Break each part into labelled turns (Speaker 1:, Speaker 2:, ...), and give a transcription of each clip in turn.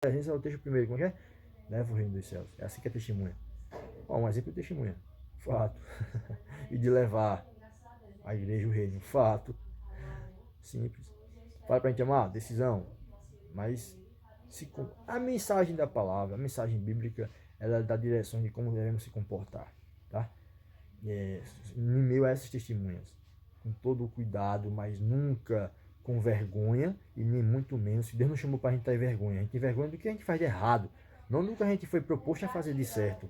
Speaker 1: presença é o texto primeiro, como é que é? Leva o reino dos céus. É assim que é testemunha. Ó, um exemplo de testemunha. Fato. E de levar a igreja o reino. Fato. Simples. Fala pra gente amar, decisão. Mas a mensagem da palavra, a mensagem bíblica, ela dá direção de como devemos se comportar. Tá? Em meio a essas testemunhas. Com todo o cuidado, mas nunca com vergonha e nem muito menos. Deus não chamou para a gente estar em vergonha. A gente tem vergonha do que a gente faz de errado, não do que a gente foi proposto a fazer de certo.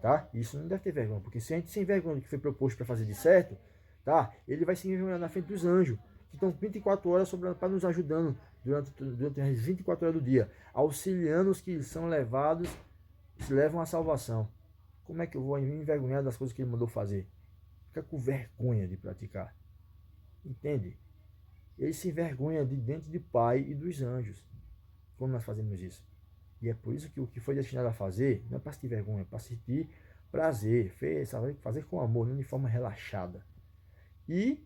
Speaker 1: Tá? Isso não deve ter vergonha, porque se a gente sem vergonha do que foi proposto para fazer de certo, tá? Ele vai se envergonhar na frente dos anjos, que estão 24 horas para nos ajudando durante as 24 horas do dia, auxiliando os que são levados, se levam à salvação. Como é que eu vou me envergonhar das coisas que ele mandou fazer? Fica com vergonha de praticar. Entende? Ele se envergonha de dentro do Pai e dos anjos. Como nós fazemos isso? E é por isso que o que foi destinado a fazer não é para sentir vergonha, é para sentir prazer, fazer com amor, não de forma relaxada. E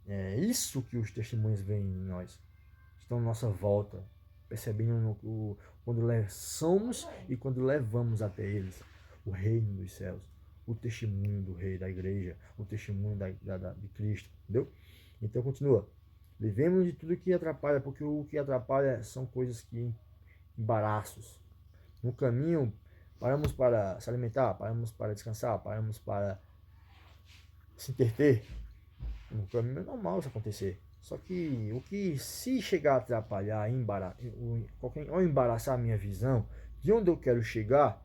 Speaker 1: é isso que os testemunhos veem em nós. Estão à nossa volta, percebendo quando somos e quando levamos até eles o reino dos céus, o testemunho do rei, da igreja, o testemunho de Cristo, entendeu? Então continua. Vivemos de tudo que atrapalha, porque o que atrapalha são coisas que embaraços. No caminho, paramos para se alimentar, paramos para descansar, paramos para se entreter. No caminho é normal isso acontecer. Só que o que se chegar a atrapalhar, ou embaraçar a minha visão de onde eu quero chegar,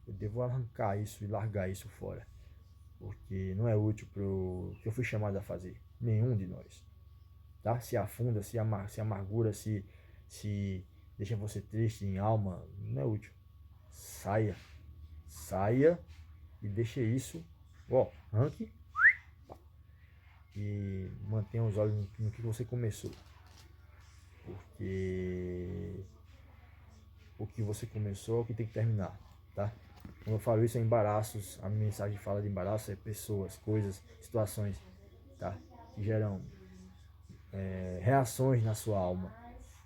Speaker 1: eu devo arrancar isso e largar isso fora. Porque não é útil para o que eu fui chamado a fazer. Nenhum de nós. Tá? Se afunda, se amargura, se deixa você triste em alma, não é útil. Saia. Saia e deixe isso. Ó, arranque e mantenha os olhos no que você começou. Porque o que você começou é o que tem que terminar, tá? Quando eu falo isso é embaraços, a minha mensagem fala de embaraço, é pessoas, coisas, situações, tá? Que geram reações na sua alma.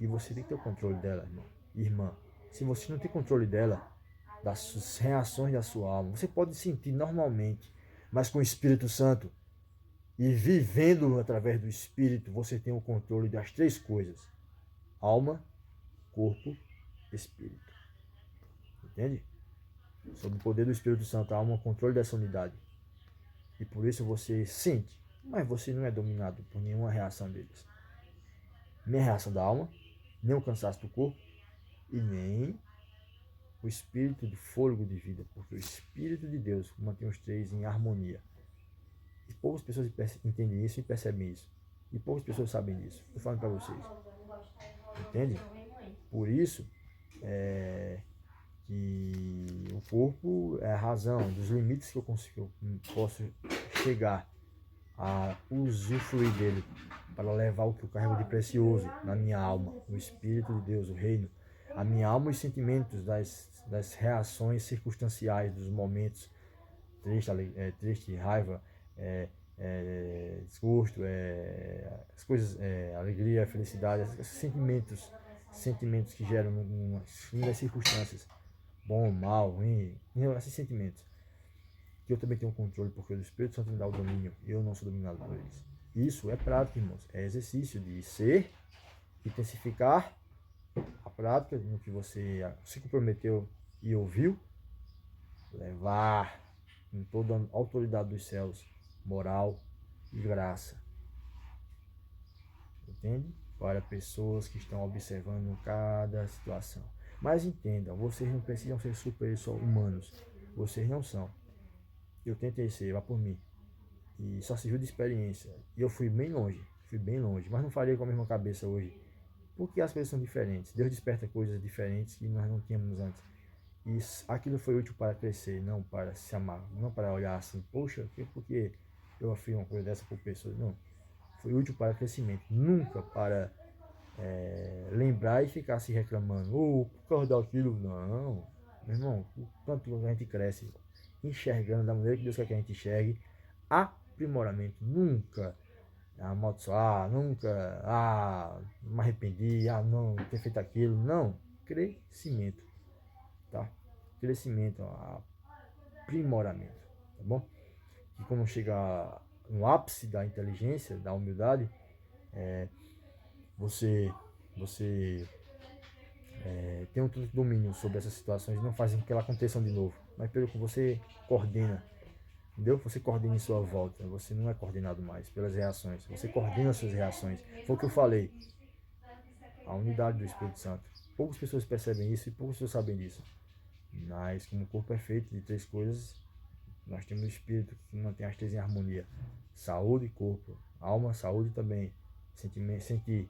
Speaker 1: E você tem que ter o controle dela, irmão. Irmã, se você não tem controle dela, das reações da sua alma, você pode sentir normalmente, mas com o Espírito Santo e vivendo através do Espírito, você tem o controle das três coisas: alma, corpo, espírito. Entende? Sob o poder do Espírito Santo, há um controle dessa unidade. E por isso você sente, mas você não é dominado por nenhuma reação deles. Nem a reação da alma, nem o cansaço do corpo e nem o espírito de fôlego de vida, porque o Espírito de Deus mantém os três em harmonia. E poucas pessoas entendem isso e percebem isso. E poucas pessoas sabem disso. Estou falando para vocês. Entende? Por isso, que o corpo é a razão dos limites que eu posso chegar a usufruir dele para levar o que eu carrego de precioso na minha alma, o Espírito de Deus, o reino, a minha alma e os sentimentos das reações circunstanciais, dos momentos triste, raiva, desgosto, as coisas, alegria, felicidade, esses sentimentos que geram nas circunstâncias, bom, mal, ruim, esses sentimentos. Que eu também tenho controle, porque o Espírito Santo me dá o domínio, eu não sou dominado por eles. Isso é prática, irmãos, é exercício de ser, intensificar a prática no que você se comprometeu e ouviu, levar com toda a autoridade dos céus, moral e graça. Entende? Para pessoas que estão observando cada situação. Mas entendam, vocês não precisam ser super humanos. Vocês não são. Eu tentei ser, vá por mim. E só serviu de experiência. E eu fui bem longe. Mas não faria com a mesma cabeça hoje. Porque as coisas são diferentes. Deus desperta coisas diferentes que nós não tínhamos antes. E aquilo foi útil para crescer, não para se amar. Não para olhar assim, poxa, porque eu afirmo uma coisa dessa por pessoas. Não. Foi útil para crescimento. Nunca para lembrar e ficar se reclamando. Por causa daquilo. Não. Meu irmão, o tanto que a gente cresce enxergando da maneira que Deus quer que a gente enxergue, aprimoramento, nunca amaldiçoar, nunca me arrependi, não ter feito aquilo, não, crescimento, tá? Crescimento, aprimoramento, tá bom? E quando chega no ápice da inteligência, da humildade, você tem um domínio sobre essas situações e não faz com que elas aconteçam de novo, mas pelo que você coordena, entendeu? Você coordena em sua volta, você não é coordenado mais pelas reações, você coordena suas reações. Foi o que eu falei, a unidade do Espírito Santo. Poucas pessoas percebem isso e poucas pessoas sabem disso. Mas como o corpo é feito de três coisas, nós temos o espírito que mantém as três em harmonia. Saúde e corpo. Alma, saúde também. Sentimento, sentir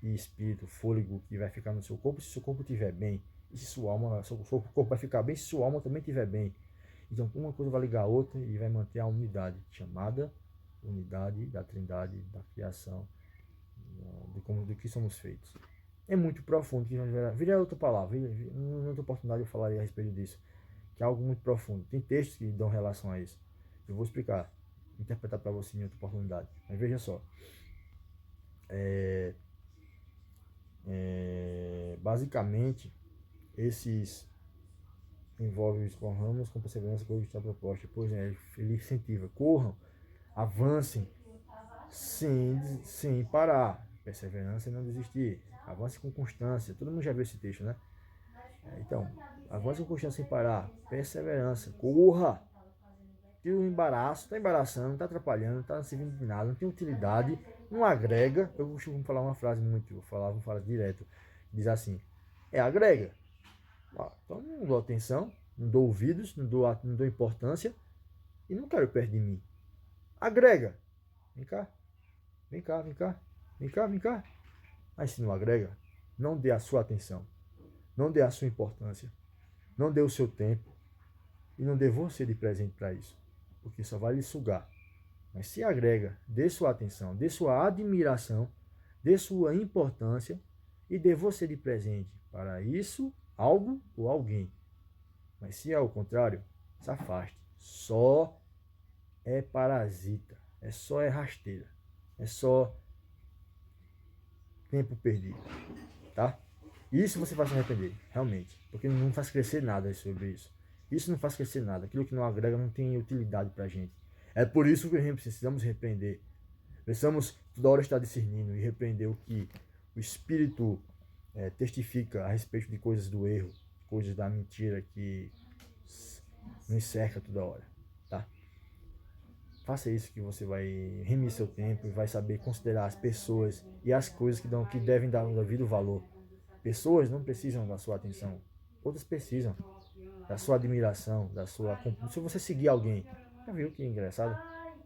Speaker 1: e espírito, fôlego que vai ficar no seu corpo se o seu corpo estiver bem. E se sua alma, seu corpo vai ficar bem se sua alma também estiver bem. Então uma coisa vai ligar a outra e vai manter a unidade, chamada unidade da trindade, da criação, do que somos feitos. É muito profundo, que viria outra palavra, em outra oportunidade eu falaria a respeito disso, que é algo muito profundo. Tem textos que dão relação a isso. Eu vou explicar, interpretar para você em outra oportunidade. Mas veja só, basicamente, esses envolvem os corramos com perseverança com a proposta. Pois é, ele incentiva, corram, avancem, sem parar. Perseverança e não desistir. Avance com constância. Todo mundo já viu esse texto, né? Então, avance com constância sem parar. Perseverança. Corra. Tira o embaraço. Está embaraçando, não está atrapalhando, não está servindo de nada, não tem utilidade, não agrega. Eu costumo falar uma frase muito, vou falar uma frase direto. Diz assim, agrega. Então não dou atenção, não dou ouvidos, não dou importância e não quero perto de mim. Agrega. Vem cá. Vem cá, vem cá, vem cá, vem cá. Mas se não agrega, não dê a sua atenção, não dê a sua importância, não dê o seu tempo e não dê você de presente para isso, porque só vai lhe sugar. Mas se agrega, dê sua atenção, dê sua admiração, dê sua importância e dê você de presente para isso, algo ou alguém. Mas se é o contrário, se afaste. Só é parasita, só é rasteira, é só tempo perdido, tá? Isso você vai se arrepender, realmente, porque não faz crescer nada sobre isso. Isso não faz crescer nada. Aquilo que não agrega não tem utilidade pra gente. É por isso que a gente precisamos repreender. Precisamos toda hora estar discernindo e repreender o que o Espírito testifica a respeito de coisas do erro, coisas da mentira que nos cerca toda hora, tá? Faça isso que você vai remir seu tempo e vai saber considerar as pessoas e as coisas que devem dar o devido valor. Pessoas não precisam da sua atenção, outras precisam da sua admiração, da sua... Se você seguir alguém, já viu que é engraçado?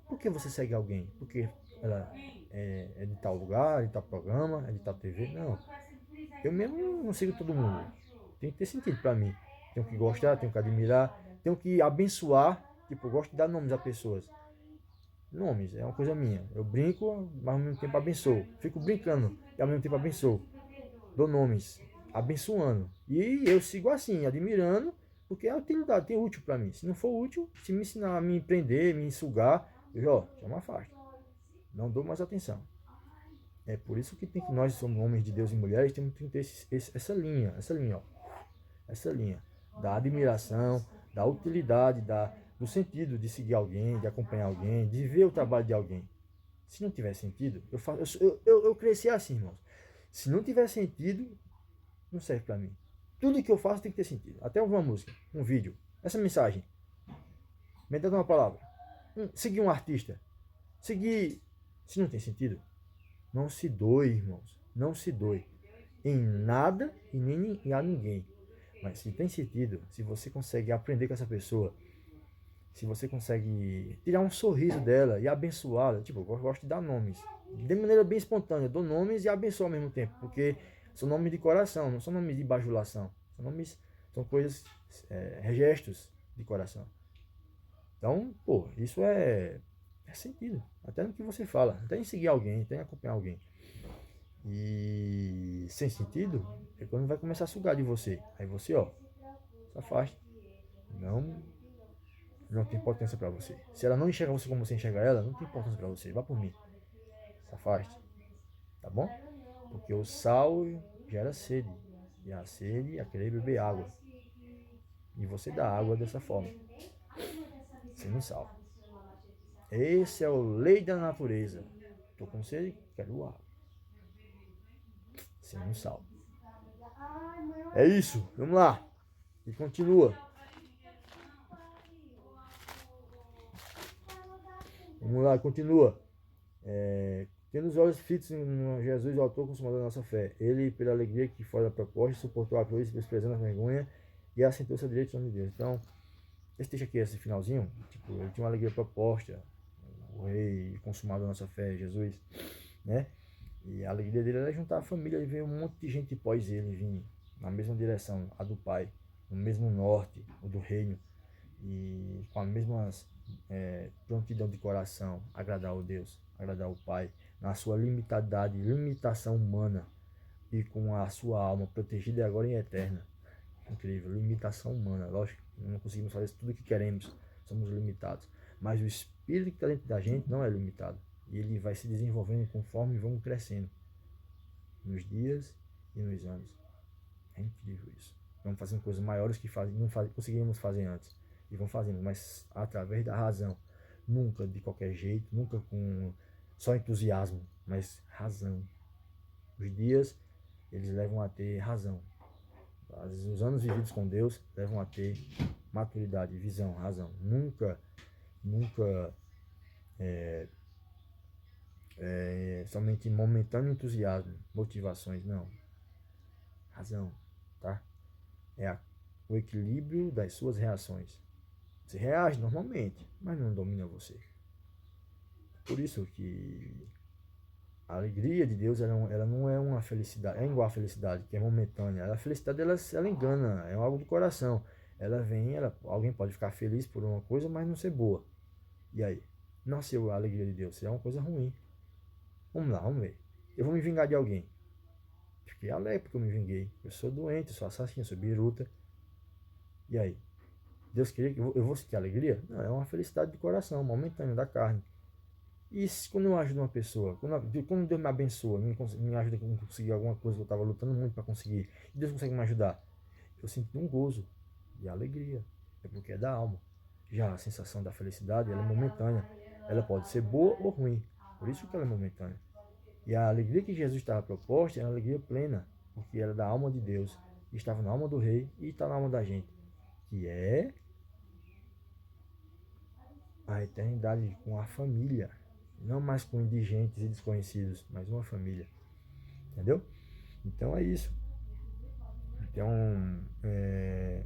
Speaker 1: Por que você segue alguém? Porque ela é de tal lugar, de tal programa, é de tal TV? Não. Eu mesmo não sigo todo mundo. Tem que ter sentido para mim. Tenho que gostar, tenho que admirar, tenho que abençoar. Tipo, eu gosto de dar nomes a pessoas. Nomes, é uma coisa minha. Eu brinco, mas ao mesmo tempo abençoo. Fico brincando e ao mesmo tempo abençoo. Dou nomes, abençoando. E eu sigo assim, admirando, porque é utilidade, tem útil para mim. Se não for útil, se me ensinar a me prender, me sugar, eu já me afasto. Não dou mais atenção. É por isso que nós somos homens de Deus e mulheres, temos que ter essa linha, ó. Essa linha da admiração, da utilidade, do sentido de seguir alguém, de acompanhar alguém, de ver o trabalho de alguém. Se não tiver sentido, eu cresci assim, irmãos. Se não tiver sentido, não serve para mim. Tudo que eu faço tem que ter sentido. Até uma música, um vídeo, essa mensagem, meditando uma palavra, seguir um artista, seguir... Se não tem sentido, não se doe, irmãos. Não se doe em nada e nem a ninguém. Mas se tem sentido, se você consegue aprender com essa pessoa, se você consegue tirar um sorriso dela e abençoá-la, tipo, eu gosto de dar nomes, de maneira bem espontânea, eu dou nomes e abençoo ao mesmo tempo, porque são nomes de coração, não são nomes de bajulação, são coisas, gestos de coração. Então, pô, isso é sentido, até no que você fala, até em seguir alguém, até em acompanhar alguém. E sem sentido é quando vai começar a sugar de você. Aí você, se afaste. Não tem importância para você. Se ela não enxerga você como você enxerga ela, não tem importância para você. Vá por mim. Se afaste. Tá bom? Porque o sal gera sede. e a sede, a querer beber água. E você dá água dessa forma, sendo sal. Esse é o lei da natureza. Estou com sede, quero água. Sendo sal. É isso, vamos lá. E continua. Vamos lá, continua. Tendo os olhos fitos em Jesus, o autor consumador da nossa fé. Ele, pela alegria que fora da proposta, suportou a cruz, desprezando a vergonha, e assentou-se à direita do trono de Deus. Então, esse texto aqui, esse finalzinho, tipo, ele tinha uma alegria proposta, o rei consumador da nossa fé, Jesus, né? E a alegria dele era juntar a família, e veio um monte de gente pós ele, vir na mesma direção, a do Pai, no mesmo norte, o do reino, e com a mesma prontidão de coração, agradar o Deus, agradar o Pai, na sua limitação humana, e com a sua alma protegida agora e eterna. Incrível, limitação humana, lógico, não conseguimos fazer tudo o que queremos, somos limitados, mas o espírito que está dentro da gente não é limitado, e ele vai se desenvolvendo conforme vamos crescendo, nos dias e nos anos. É incrível isso. Vamos fazendo coisas maiores que não conseguimos fazer antes, e vamos fazendo, mas através da razão, nunca de qualquer jeito, nunca com só entusiasmo, mas razão. Os dias, eles levam a ter razão. Os anos vividos com Deus levam a ter maturidade, visão, razão. Nunca somente momentâneo entusiasmo, motivações, não. Razão, tá? O equilíbrio das suas reações. Você reage normalmente, mas não domina você. Por isso que a alegria de Deus, ela não é uma felicidade, é igual a felicidade, que é momentânea. A felicidade, ela engana, é algo do coração. Ela vem, alguém pode ficar feliz por uma coisa, mas não ser boa. E aí? Nasceu a alegria de Deus, é uma coisa ruim. Vamos lá, vamos ver. Eu vou me vingar de alguém. Fiquei alegre porque eu me vinguei. Eu sou doente, eu sou assassino, eu sou biruta. E aí? Deus queria que eu vou sentir alegria? Não, é uma felicidade do coração, momentânea, da carne. E quando eu ajudo uma pessoa, quando Deus me abençoa, me ajuda a conseguir alguma coisa que eu estava lutando muito para conseguir, e Deus consegue me ajudar, eu sinto um gozo e alegria, é porque é da alma. Já a sensação da felicidade, ela é momentânea, ela pode ser boa ou ruim, por isso que ela é momentânea. E a alegria que Jesus estava proposta é uma alegria plena, porque era da alma de Deus, estava na alma do rei e está na alma da gente, que é a eternidade com a família. Não mais com indigentes e desconhecidos, mas uma família. Entendeu? Então é isso. Então,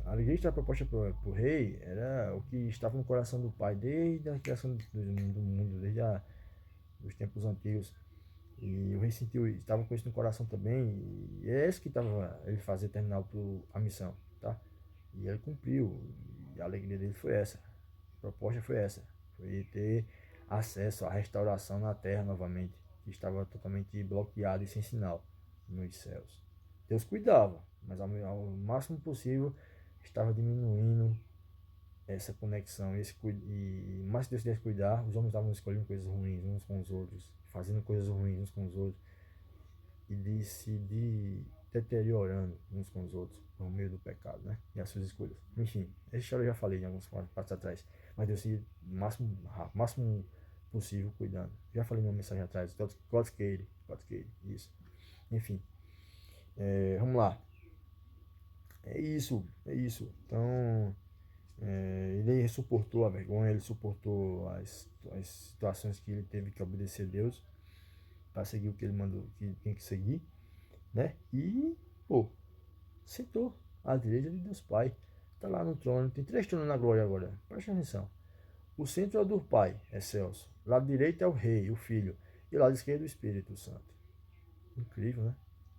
Speaker 1: a alegria que estava proposta para o rei era o que estava no coração do pai desde a criação do mundo, desde os tempos antigos. E o rei sentiu, estava com isso no coração também, e é isso que estava ele fazer terminar a missão, tá? E ele cumpriu, e a alegria dele foi essa, a proposta foi essa, foi ter acesso à restauração na terra novamente, que estava totalmente bloqueada e sem sinal nos céus. Deus cuidava, mas ao máximo possível estava diminuindo essa conexão, e mais que Deus quisesse cuidar, os homens estavam escolhendo coisas ruins uns com os outros, fazendo coisas ruins uns com os outros, e se deteriorando uns com os outros por meio do pecado, né? E as suas escolhas. Enfim, essa história eu já falei em alguns passos atrás, mas Deus se máximo possível cuidando. Já falei numa mensagem atrás, God's care, isso. Enfim, vamos lá. É isso. Então, ele suportou a vergonha, ele suportou as situações que ele teve que obedecer a Deus para seguir o que ele mandou, que tem que seguir, né? E, sentou à direita de Deus Pai. Está lá no trono, tem 3 tronos na glória agora, presta atenção. O centro é o do Pai, é Celso. Lado direito é o Rei, o Filho. E o lado esquerdo é o Espírito Santo. Incrível, né?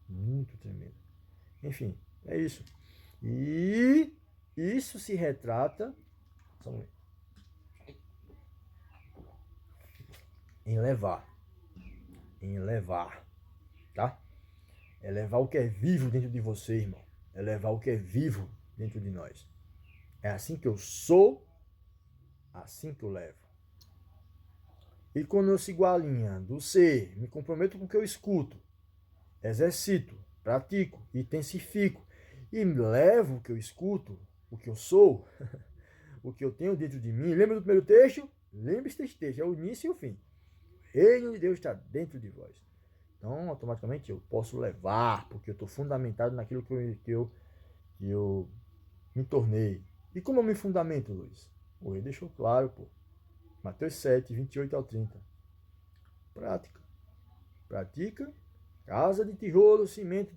Speaker 1: Muito tremendo. Enfim, é isso. E isso se retrata em levar, tá? É levar o que é vivo dentro de você, irmão. É levar o que é vivo dentro de nós. É assim que eu sou, assim que eu levo. E quando eu sigo a linha do ser, me comprometo com o que eu escuto, exercito, pratico, intensifico e levo o que eu escuto, o que eu sou, o que eu tenho dentro de mim. Lembra do primeiro texto? Lembre-se desse texto, é o início e o fim. O reino de Deus está dentro de vós. Então, automaticamente eu posso levar, porque eu estou fundamentado naquilo que eu me tornei. E como eu me fundamento, Luiz? O rei deixou claro, pô. Mateus 7, 28 ao 30. Prática. Pratica. Casa de tijolo, cimento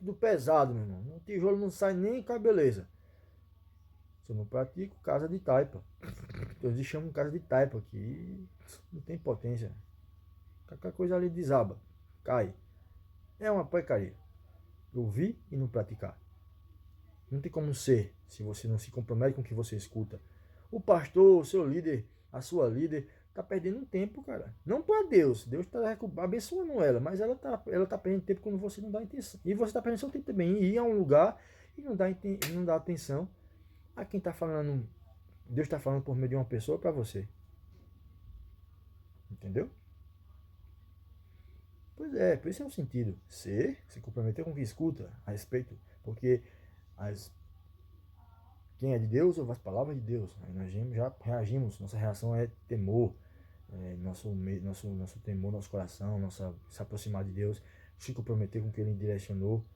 Speaker 1: do pesado, meu irmão. O tijolo não sai nem com a beleza. Se eu não pratico, casa de taipa. Então eles chamam casa de taipa, que não tem potência. Qualquer coisa ali desaba, cai. É uma porcaria. Ouvir e não praticar. Não tem como ser se você não se compromete com o que você escuta. O pastor, o seu líder, a sua líder, tá perdendo um tempo, cara. Não para Deus. Deus tá abençoando ela, mas ela tá perdendo tempo quando você não dá atenção. E você tá perdendo seu tempo também em ir a um lugar e não dá atenção a quem tá falando. Deus está falando por meio de uma pessoa para você. Entendeu? Pois é, por isso é o sentido. Se comprometer com o que escuta a respeito. Porque as quem é de Deus ouve as palavras de Deus. Aí nós já reagimos, nossa reação é temor, nosso temor, nosso coração, se aproximar de Deus, se comprometer com o que Ele direcionou,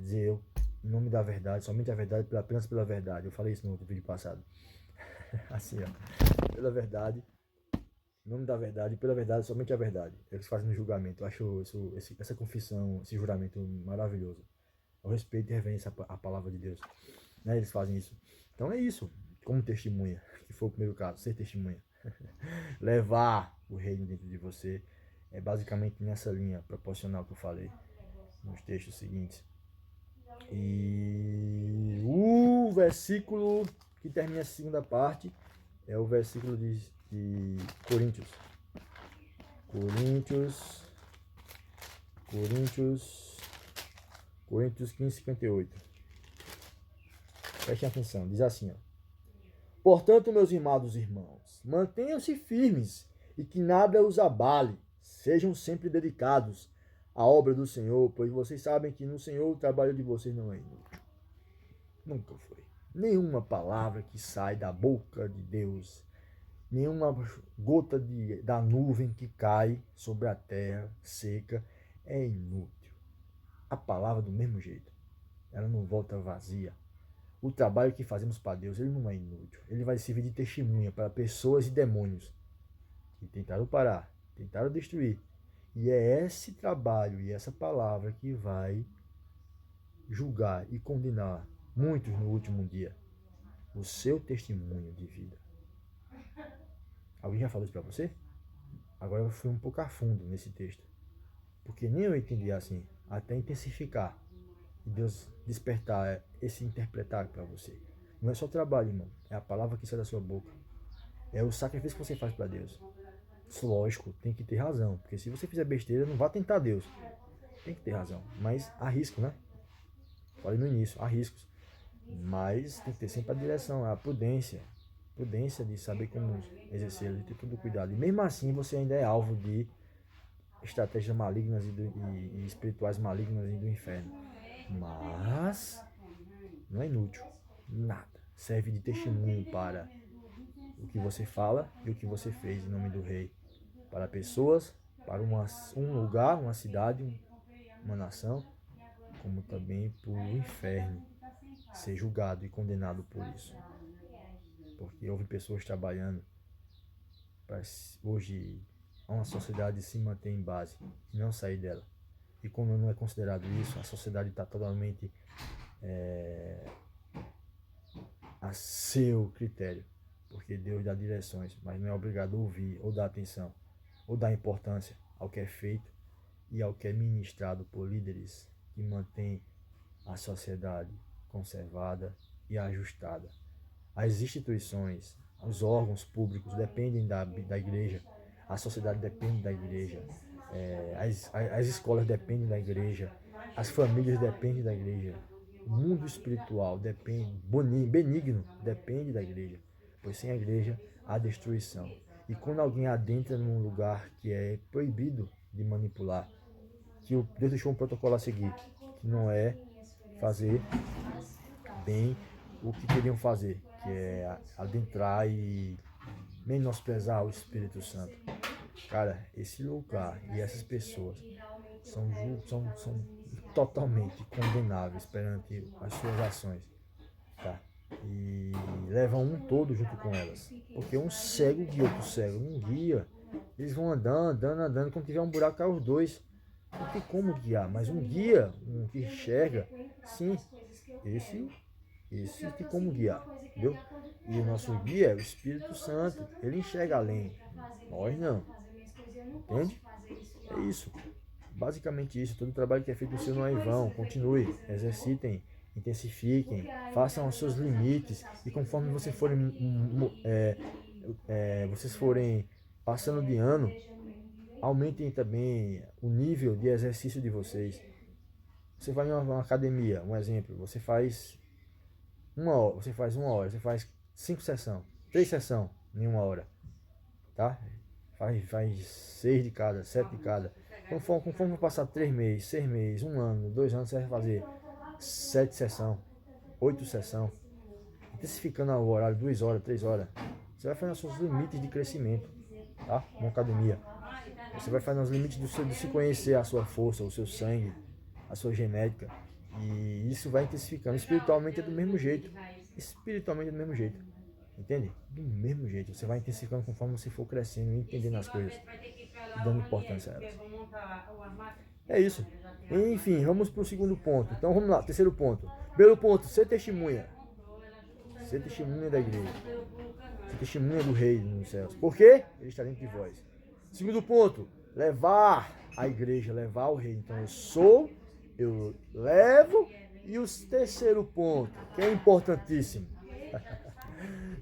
Speaker 1: dizer eu, em nome da verdade, somente a verdade, apenas pela verdade. Eu falei isso no outro vídeo passado. Assim, ó, pela verdade, em nome da verdade, pela verdade, somente a verdade. Eles fazem no julgamento. Eu acho essa confissão, esse juramento maravilhoso. Ao respeito e reverência à palavra de Deus. Né? Eles fazem isso. Então é isso, como testemunha, que foi o primeiro caso, ser testemunha. Levar o reino dentro de você é basicamente nessa linha proporcional que eu falei nos textos seguintes. E o versículo que termina a segunda parte é o versículo de Coríntios. Coríntios 15, 58. Prestem atenção, diz assim, ó. Portanto, meus amados irmãos, mantenham-se firmes e que nada os abale. Sejam sempre dedicados à obra do Senhor, pois vocês sabem que no Senhor o trabalho de vocês não é inútil. Nunca foi. Nenhuma palavra que sai da boca de Deus, nenhuma gota da nuvem que cai sobre a terra seca é inútil. A palavra do mesmo jeito, ela não volta vazia. O trabalho que fazemos para Deus, ele não é inútil. Ele vai servir de testemunha para pessoas e demônios que tentaram parar, tentaram destruir. E é esse trabalho e essa palavra que vai julgar e condenar muitos no último dia. O seu testemunho de vida. Alguém já falou isso para você? Agora eu fui um pouco a fundo nesse texto. Porque nem eu entendi assim, até intensificar. E Deus despertar esse interpretar para você. Não é só trabalho, irmão. É a palavra que sai da sua boca. É o sacrifício que você faz para Deus. Lógico, tem que ter razão. Porque se você fizer besteira, não vá tentar Deus. Tem que ter razão. Mas há risco, né? Falei no início, há riscos. Mas tem que ter sempre a direção, a prudência. Prudência de saber como exercer, de ter todo cuidado. E mesmo assim, você ainda é alvo de estratégias malignas e espirituais malignas e do inferno. Mas não é inútil. Nada. Serve de testemunho para o que você fala e o que você fez em nome do Rei. Para pessoas, para um lugar, uma cidade, uma nação, como também para o inferno ser julgado e condenado por isso. Porque houve pessoas trabalhando para hoje uma sociedade se manter em base e não sair dela. E como não é considerado isso, a sociedade está totalmente a seu critério. Porque Deus dá direções, mas não é obrigado a ouvir ou dar atenção ou dar importância ao que é feito e ao que é ministrado por líderes que mantêm a sociedade conservada e ajustada. As instituições, os órgãos públicos dependem da igreja, a sociedade depende da igreja, as escolas dependem da igreja, as famílias dependem da igreja, o mundo espiritual benigno depende da igreja, pois sem a igreja há destruição. E quando alguém adentra num lugar que é proibido de manipular, que Deus deixou um protocolo a seguir, que não é fazer bem o que queriam fazer, que é adentrar e menosprezar o Espírito Santo. Cara, esse lugar e essas pessoas são totalmente condenáveis perante as suas ações, tá? E levam um todo junto com elas, porque um cego guia outro cego, um guia. Eles vão andando, quando tiver um buraco cai os dois. Não tem como guiar, mas um guia, um que enxerga, sim, esse tem como guiar, entendeu? E o nosso guia é o Espírito Santo, ele enxerga além, nós não, entende? É isso, basicamente isso. Todo o trabalho que é feito no Senhor não é em vão. Continue, exercitem, intensifiquem, façam os seus limites, e conforme vocês forem passando de ano, aumentem também o nível de exercício de vocês. Você vai em uma academia, um exemplo, você faz uma hora, você faz 5 sessões, 3 sessões em uma hora, tá? Faz 6 de cada, 7 de cada. Conforme passar 3 meses, 6 meses, 1 ano, 2 anos, você vai fazer 7 sessões, 8 sessões, intensificando o horário, 2 horas, 3 horas. Você vai fazendo os seus limites de crescimento, tá? Uma academia. Você vai fazendo os limites de se conhecer a sua força, o seu sangue, a sua genética. E isso vai intensificando. Espiritualmente é do mesmo jeito. Espiritualmente é do mesmo jeito. Entende? Do mesmo jeito. Você vai intensificando conforme você for crescendo e entendendo as coisas. E dando importância a elas. É isso. Enfim, vamos para o segundo ponto. Então vamos lá, terceiro ponto. Primeiro ponto, ser testemunha. Ser testemunha da igreja. Ser testemunha do rei nos céus. Por quê? Ele está dentro de vós. Segundo ponto, levar a igreja, levar o rei. Então eu levo. E o terceiro ponto, que é importantíssimo.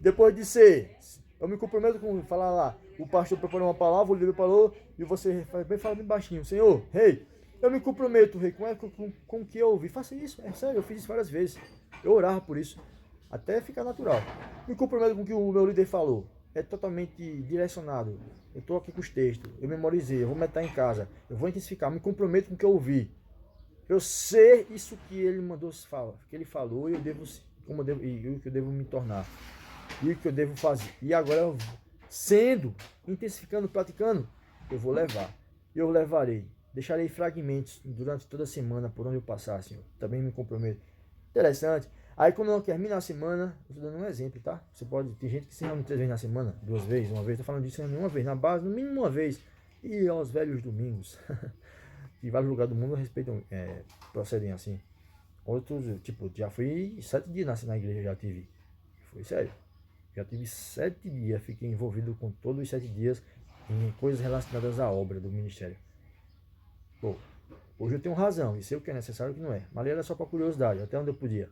Speaker 1: Depois de ser, eu me comprometo com falar lá, o pastor preparou uma palavra, o líder falou, e você fala bem baixinho, Senhor, rei, eu me comprometo, rei, com o que eu ouvi. Faça isso, é sério, eu fiz isso várias vezes. Eu orava por isso, até ficar natural. Me comprometo com o que o meu líder falou. É totalmente direcionado. Eu estou aqui com os textos, eu memorizei, eu vou meter em casa, eu vou intensificar, me comprometo com o que eu ouvi. Eu sei isso que ele mandou falar, que ele falou, e eu devo, e o que eu devo me tornar, e o que eu devo fazer. E agora, intensificando, praticando, eu vou levar. Eu levarei. Deixarei fragmentos durante toda a semana por onde eu passar, Senhor. Também me comprometo. Interessante. Aí quando eu termino a semana, eu estou dando um exemplo, tá? Você pode, tem gente que se reúne 3 vezes na semana, 2 vezes, uma vez. Estou falando disso uma vez, na base, no mínimo uma vez. E aos velhos domingos. E vários lugares do mundo respeitam, procedem assim. Outros, tipo, já fui 7 dias na igreja, já tive. Foi sério. Já tive 7 dias, fiquei envolvido com todos os 7 dias em coisas relacionadas à obra do ministério. Pô, hoje eu tenho razão, e sei o que é necessário e o que não é. Mas ali era só para curiosidade, até onde eu podia.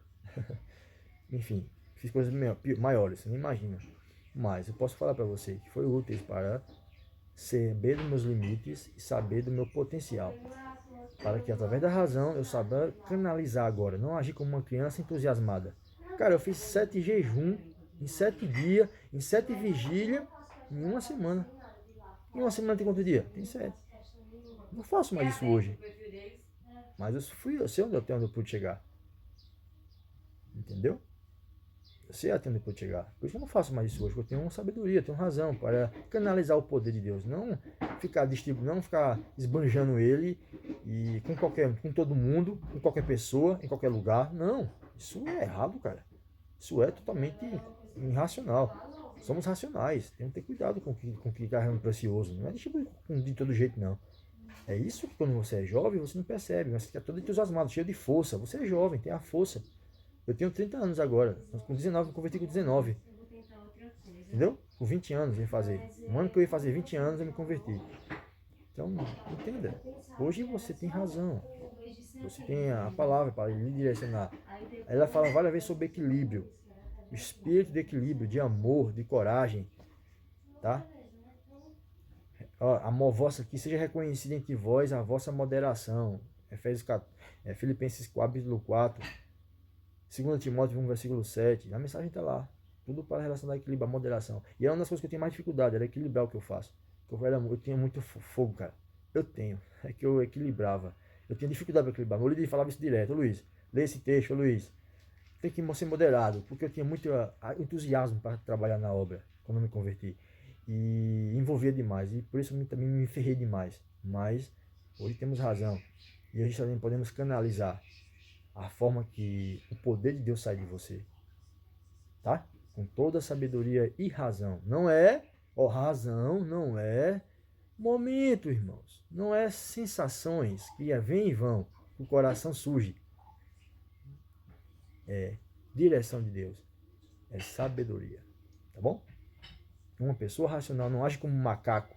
Speaker 1: Enfim, fiz coisas maiores, você nem imagina. Mas eu posso falar para você que foi útil para saber dos meus limites e saber do meu potencial. Para que através da razão eu saiba canalizar agora, não agir como uma criança entusiasmada. Cara, eu fiz 7 jejum em 7 dias, em 7 vigílias, em uma semana. Em uma semana tem quantos dias? Tem 7. Não faço mais isso hoje. Mas eu sei até onde eu pude chegar. Entendeu? Eu sei até onde eu pude chegar. Por isso que eu não faço mais isso hoje, porque eu tenho sabedoria, tenho razão para canalizar o poder de Deus. Não ficar distribuindo, não ficar esbanjando ele e com todo mundo, com qualquer pessoa, em qualquer lugar. Não, isso é errado, cara. Isso é totalmente irracional. Somos racionais. Temos que ter cuidado com o que carregamos precioso. Não é distribuir de todo jeito, não. É isso que quando você é jovem, você não percebe. Você fica todo entusiasmado, cheio de força. Você é jovem, tem a força. Eu tenho 30 anos agora. Com 19, eu converti com 19. Entendeu? Com 20 anos eu ia fazer. Um ano que eu ia fazer 20 anos, eu me converti. Então, entenda. Hoje você tem razão. Você tem a palavra para lhe direcionar. Ela fala várias vezes sobre equilíbrio. O espírito de equilíbrio, de amor, de coragem. Tá? A vossa que seja reconhecida entre vós a vossa moderação. Filipenses 4, 2 Timóteo 1, versículo 7. A mensagem está lá. Tudo para relacionar equilíbrio, a moderação. E é uma das coisas que eu tenho mais dificuldade, era equilibrar o que eu faço. Eu tinha muito fogo, cara. Eu tenho. É que eu equilibrava. Eu tinha dificuldade para equilibrar. Meu líder falava isso direto. Luiz, ler esse texto, Luiz. Tem que ser moderado, porque eu tinha muito entusiasmo para trabalhar na obra, quando eu me converti. E envolvia demais, e por isso eu também me ferrei demais. Mas hoje temos razão. E a gente também podemos canalizar a forma que o poder de Deus sai de você. Tá? Com toda a sabedoria e razão. Não é, razão, não é momento, irmãos. Não é sensações que vêm e vão. O coração surge. É direção de Deus. É sabedoria. Tá bom? Uma pessoa racional não age como um macaco.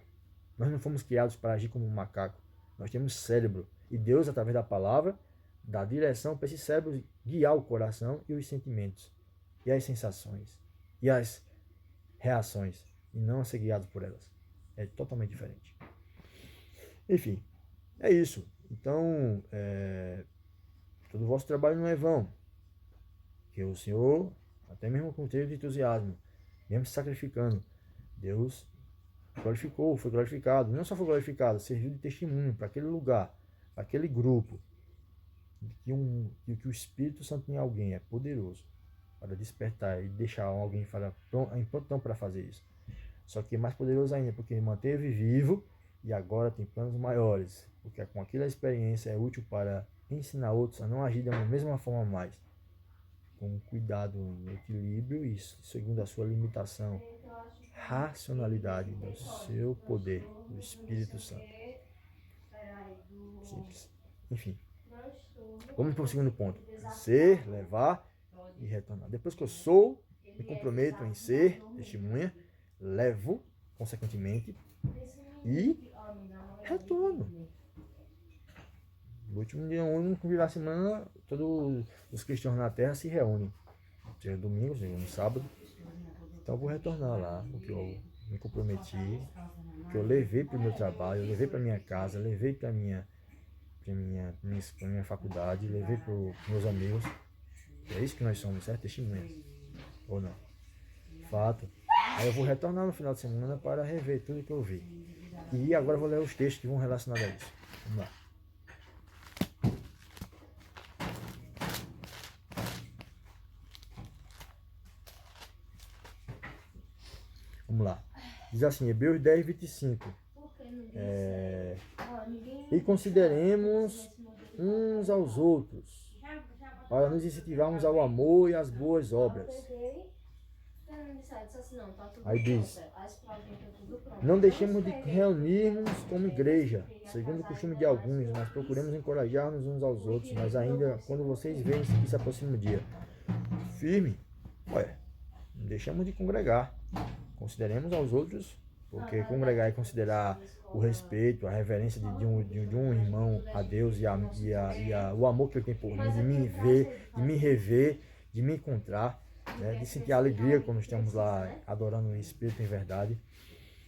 Speaker 1: Nós não fomos criados para agir como um macaco. Nós temos cérebro. E Deus, através da palavra, dá direção para esse cérebro guiar o coração e os sentimentos. E as sensações. E as reações. E não ser guiado por elas. É totalmente diferente. Enfim, é isso. Então, todo o vosso trabalho não é vão. Que o Senhor, até mesmo com cheio de entusiasmo, mesmo se sacrificando, Deus glorificou, foi glorificado. Não só foi glorificado, serviu de testemunho para aquele lugar, para aquele grupo, de que o Espírito Santo em alguém é poderoso para despertar e deixar alguém pronto para fazer isso. Só que é mais poderoso ainda, porque ele manteve vivo e agora tem planos maiores, porque com aquela experiência é útil para ensinar outros a não agir da mesma forma mais, com cuidado, equilíbrio e segundo a sua limitação, racionalidade do seu poder, do Espírito Santo. Simples. Enfim, vamos para o segundo ponto: ser, levar e retornar. Depois que eu sou, me comprometo em ser testemunha, levo, consequentemente, e retorno. No último dia, no único dia da semana, todos os cristãos na terra se reúnem. Seja domingo, seja no sábado. Então eu vou retornar lá, o que eu me comprometi, o que eu levei para o meu trabalho, eu levei para minha casa, levei para minha faculdade, levei para os meus amigos. É isso que nós somos, certo? Testemunhas. Ou não? Fato. Aí eu vou retornar no final de semana para rever tudo que eu vi. E agora eu vou ler os textos que vão relacionar a isso. Vamos lá. Vamos lá. Diz assim, Hebreus 10, 25. E consideremos uns aos outros, para nos incentivarmos ao amor e às boas obras. Aí diz, não deixemos de reunirmos como igreja, segundo o costume de alguns, mas procuremos encorajar-nos uns aos outros, mas ainda quando vocês veem que se aproxima o dia. Firme, não deixamos de congregar. Consideremos aos outros, porque congregar é considerar o respeito, a reverência de um irmão a Deus e o amor que ele tem por mim, de me ver, de me rever, de me encontrar, né, de sentir alegria quando estamos lá adorando o Espírito em verdade.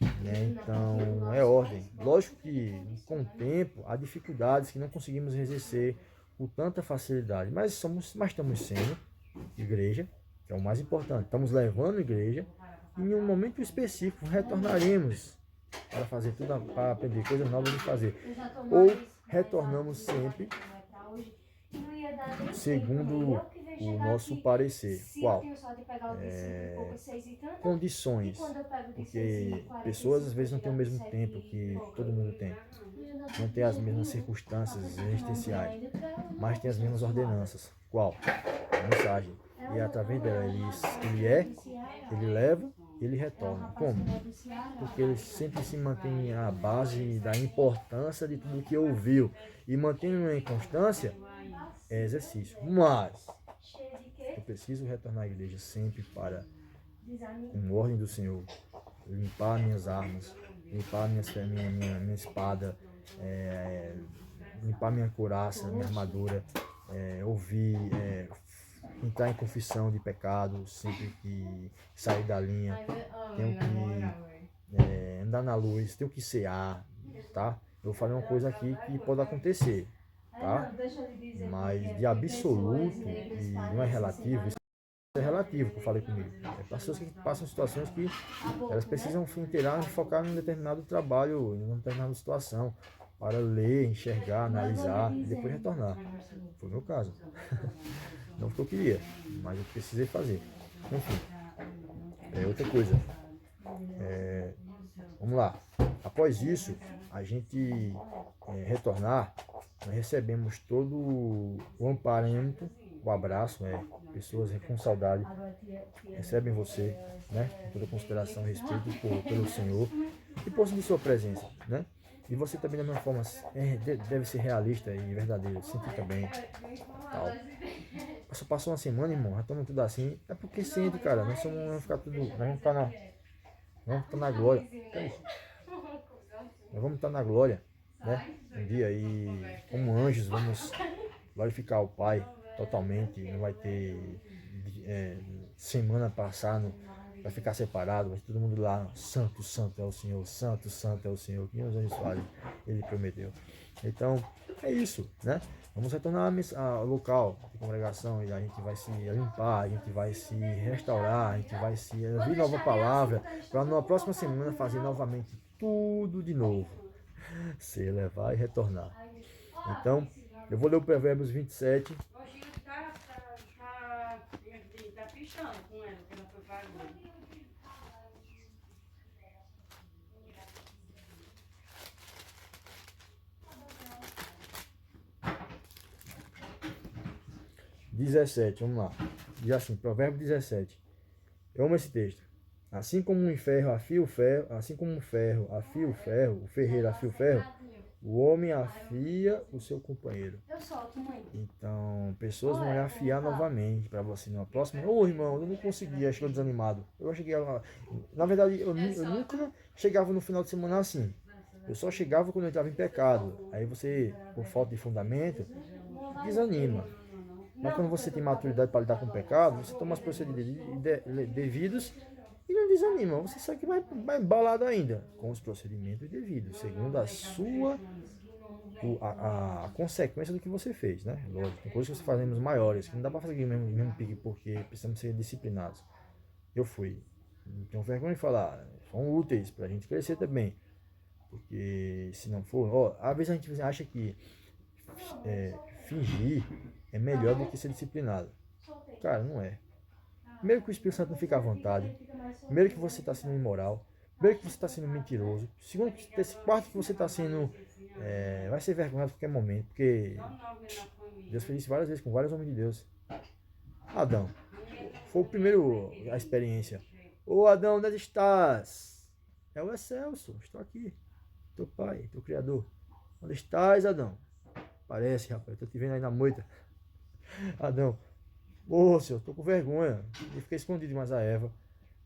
Speaker 1: Né? Então, é ordem. Lógico que com o tempo há dificuldades que não conseguimos exercer com tanta facilidade, mas estamos sendo igreja, que é o mais importante. Estamos levando a igreja. Em um momento específico retornaremos para fazer tudo, para aprender coisas novas de fazer. Ou retornamos sempre segundo o nosso parecer. Qual? Condições. Porque pessoas às vezes não têm o mesmo tempo que todo mundo tem. Não tem as mesmas circunstâncias existenciais, mas tem as mesmas ordenanças. Qual? A mensagem. E através dela ele leva, ele retorna. Como? Porque ele sempre se mantém à base da importância de tudo que ouviu. E mantendo em constância é exercício. Mas eu preciso retornar à igreja sempre para, em ordem do Senhor, limpar minhas armas, limpar minha espada, limpar minha couraça, minha armadura, ouvir, entrar em confissão de pecado sempre que sair da linha, tenho que andar na luz, tenho que cear, tá? Eu falei uma coisa aqui que pode acontecer, tá? Mas de absoluto e não é relativo, isso é relativo que eu falei comigo. É pessoas que passam situações que elas precisam inteirar e focar em um determinado trabalho, em uma determinada situação. para ler, enxergar, analisar e depois retornar. Foi o meu caso. Não foi o que eu queria, mas eu precisei fazer. Enfim, outra coisa. Vamos lá. Após isso, a gente retornar, nós recebemos todo o amparamento, o abraço, pessoas com saudade recebem você, né, com toda consideração e respeito pelo Senhor e por de sua presença, né? E você também, da mesma forma, deve ser realista e verdadeiro, sentir também, tal. Só passou uma semana, irmão, já estamos tudo assim, é porque sente, cara, nós vamos ficar tudo, nós vamos estar na glória, nós vamos estar na glória, né? Um dia aí, como anjos, vamos glorificar o Pai totalmente, não vai ter semana passando, vai ficar separado, vai ter todo mundo lá, santo, santo é o Senhor, santo, santo é o Senhor, que os anjos fazem, Ele prometeu. Então, é isso, né? Vamos retornar ao local de congregação e a gente vai se limpar, a gente vai se restaurar, a gente vai se ouvir nova palavra, para na próxima semana fazer novamente tudo de novo, se elevar e retornar. Então, eu vou ler o Provérbios 27. Tá pichando com ela, que ela foi pagando. Vamos lá. Diz assim, Provérbio 17. Eu amo esse texto. Assim como um ferro afia o ferro, assim como um ferro afia o ferro, o ferreiro afia o ferro, o homem afia o seu companheiro. Então, pessoas vão lhe afiar novamente para você numa próxima. Ô, irmão, eu não consegui, chegou desanimado. Eu cheguei na verdade, eu nunca chegava no final de semana assim. Eu só chegava quando eu estava em pecado. Aí você, por falta de fundamento, desanima. Mas quando você tem maturidade para lidar com o pecado, você toma os procedimentos devidos e não desanima. Você sabe que vai embalado ainda com os procedimentos devidos, segundo a consequência do que você fez, né? Lógico, tem coisas que você fazemos maiores, que não dá para fazer o mesmo pique, porque precisamos ser disciplinados. Eu fui. Não tenho vergonha de falar. São úteis para a gente crescer também. Porque se não for... às vezes a gente acha que fingir é melhor do que ser disciplinado. Cara, não é. Primeiro que o Espírito Santo não fica à vontade. Primeiro que você está sendo imoral. Primeiro que você está sendo mentiroso. Segundo, quarto que você está sendo... vai ser vergonhado a qualquer momento. Porque Deus fez isso várias vezes com vários homens de Deus. Adão. Foi o primeiro, a experiência. Ô Adão, onde estás? É o Excelso. Estou aqui. Teu pai, teu criador. Onde estás, Adão? Parece, rapaz. Estou te vendo aí na moita. Adão. Ô, senhor, tô com vergonha. Eu fiquei escondido demais a Eva.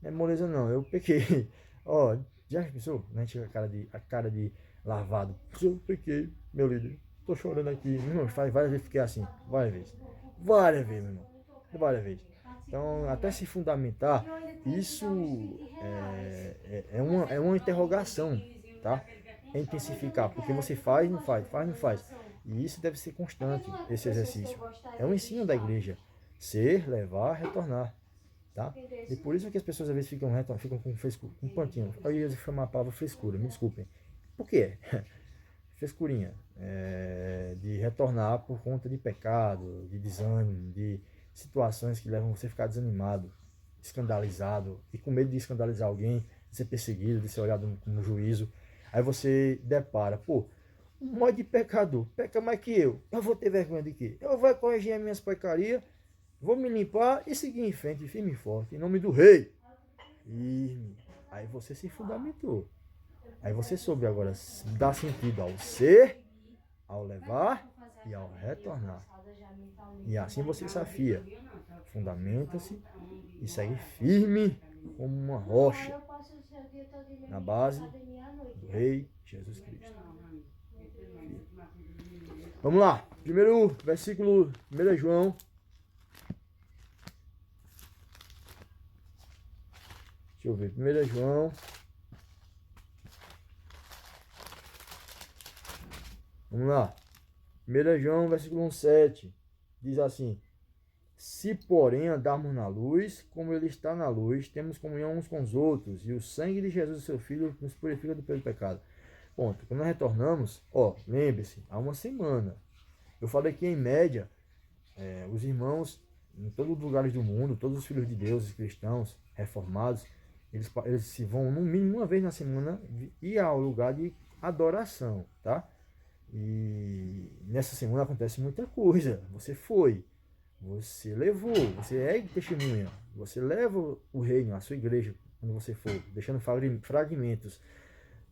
Speaker 1: Não é moleza não, eu pequei. Ó, já pensou? A gente a cara de lavado. Eu pequei, meu líder. Tô chorando aqui. Meu irmão, faz várias vezes fiquei assim. Várias vezes. Várias vezes, meu irmão. Várias vezes. Então, até se fundamentar, isso é uma interrogação, tá? É intensificar, porque você faz, não faz, faz, não faz. E isso deve ser constante, esse exercício. É um ensino da igreja. Ser, levar, retornar. Tá? E por isso que as pessoas às vezes ficam com frescura, com pantinho. Eu ia chamar a palavra frescura, me desculpem. Por quê? Frescurinha. De retornar por conta de pecado, de desânimo, de situações que levam você a ficar desanimado, escandalizado, e com medo de escandalizar alguém, de ser perseguido, de ser olhado como juízo. Aí você depara, pô, um monte de pecador, peca mais que eu vou ter vergonha de quê? Eu vou corrigir as minhas porcarias, vou me limpar e seguir em frente, firme e forte, em nome do rei. Firme. Aí você se fundamentou. Aí você soube agora dar sentido ao ser, ao levar e ao retornar. E assim você se afia, fundamenta-se e segue firme como uma rocha na base do Rei Jesus Cristo. Vamos lá, primeiro versículo, 1 João. Deixa eu ver, 1 João. Vamos lá. 1 João, versículo 7. Diz assim: se, porém, andarmos na luz, como ele está na luz, temos comunhão uns com os outros, e o sangue de Jesus, seu Filho, nos purifica do pecado. Ponto. Quando nós retornamos, ó, lembre-se, há uma semana. Eu falei que em média, os irmãos em todos os lugares do mundo, todos os filhos de Deus, os cristãos, reformados, eles se vão no mínimo uma vez na semana ir ao lugar de adoração, tá? E nessa semana acontece muita coisa. Você foi, você levou, você é testemunha, você leva o reino, a sua igreja, quando você for, deixando fragmentos,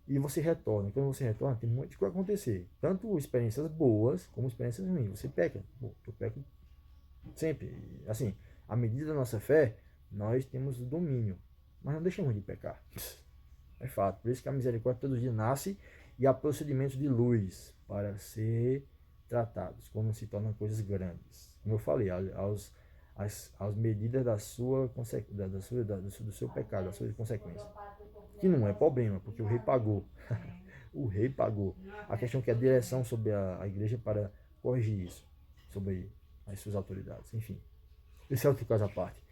Speaker 1: e você retorna. Quando você retorna, tem muito que acontecer. Tanto experiências boas, como experiências ruins. Você peca. Bom, eu peco sempre. Assim, à medida da nossa fé, nós temos o domínio. Mas não deixamos de pecar. É fato. Por isso que a misericórdia todos os dias nasce e há procedimentos de luz para ser tratados, quando se tornam coisas grandes. Como eu falei, às medidas do seu pecado, das suas consequências. Que não é problema, porque o rei pagou. O rei pagou. A questão é que a direção sobre a igreja para corrigir isso, sobre as suas autoridades. Enfim, esse é outro caso à parte,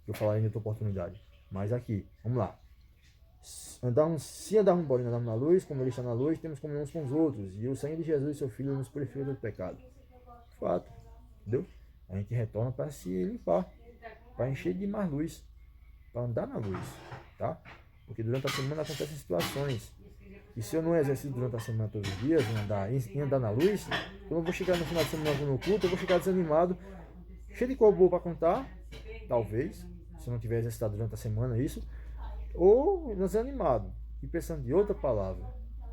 Speaker 1: que eu falarei em outra oportunidade. Mas aqui, vamos lá. Se andarmos embora e andarmos na luz, como ele está na luz, temos comunhão uns com os outros. E o sangue de Jesus, seu Filho, nos purifica do pecado. Fato. Entendeu? A gente retorna para se limpar, para encher de mais luz, para andar na luz, tá? Porque durante a semana acontecem situações. E se eu não exercito durante a semana todos os dias, em andar na luz, quando eu vou chegar no final de semana no culto, eu vou chegar desanimado, cheio de coisa boa para contar, talvez, se eu não tiver exercitado durante a semana isso, ou desanimado e pensando de outra palavra.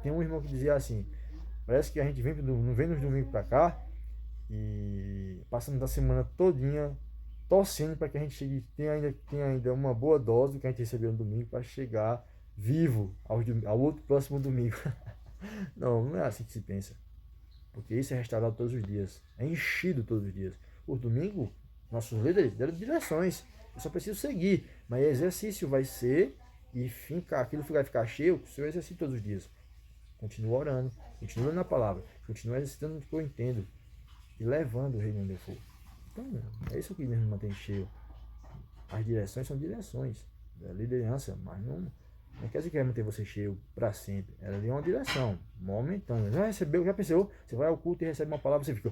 Speaker 1: Tem um irmão que dizia assim: parece que a gente não vem nos domingos para cá e passamos a semana todinha torcendo para que a gente chegue, tenha ainda uma boa dose do que a gente recebeu no domingo para chegar vivo ao outro próximo domingo. Não é assim que se pensa. Porque isso é restaurado todos os dias. É enchido todos os dias. O domingo, nossos líderes deram direções. Eu só preciso seguir. Mas exercício vai ser e aquilo vai ficar cheio se eu exercito todos os dias. Continuo orando, continuo na palavra, continuo exercitando o que eu entendo e levando o reino onde eu for. Então, é isso que me mantém cheio. As direções são direções. É liderança, mas não quer dizer que vai manter você cheio para sempre. Ela é uma direção momentânea. Já pensou? Você vai ao culto e recebe uma palavra, você fica: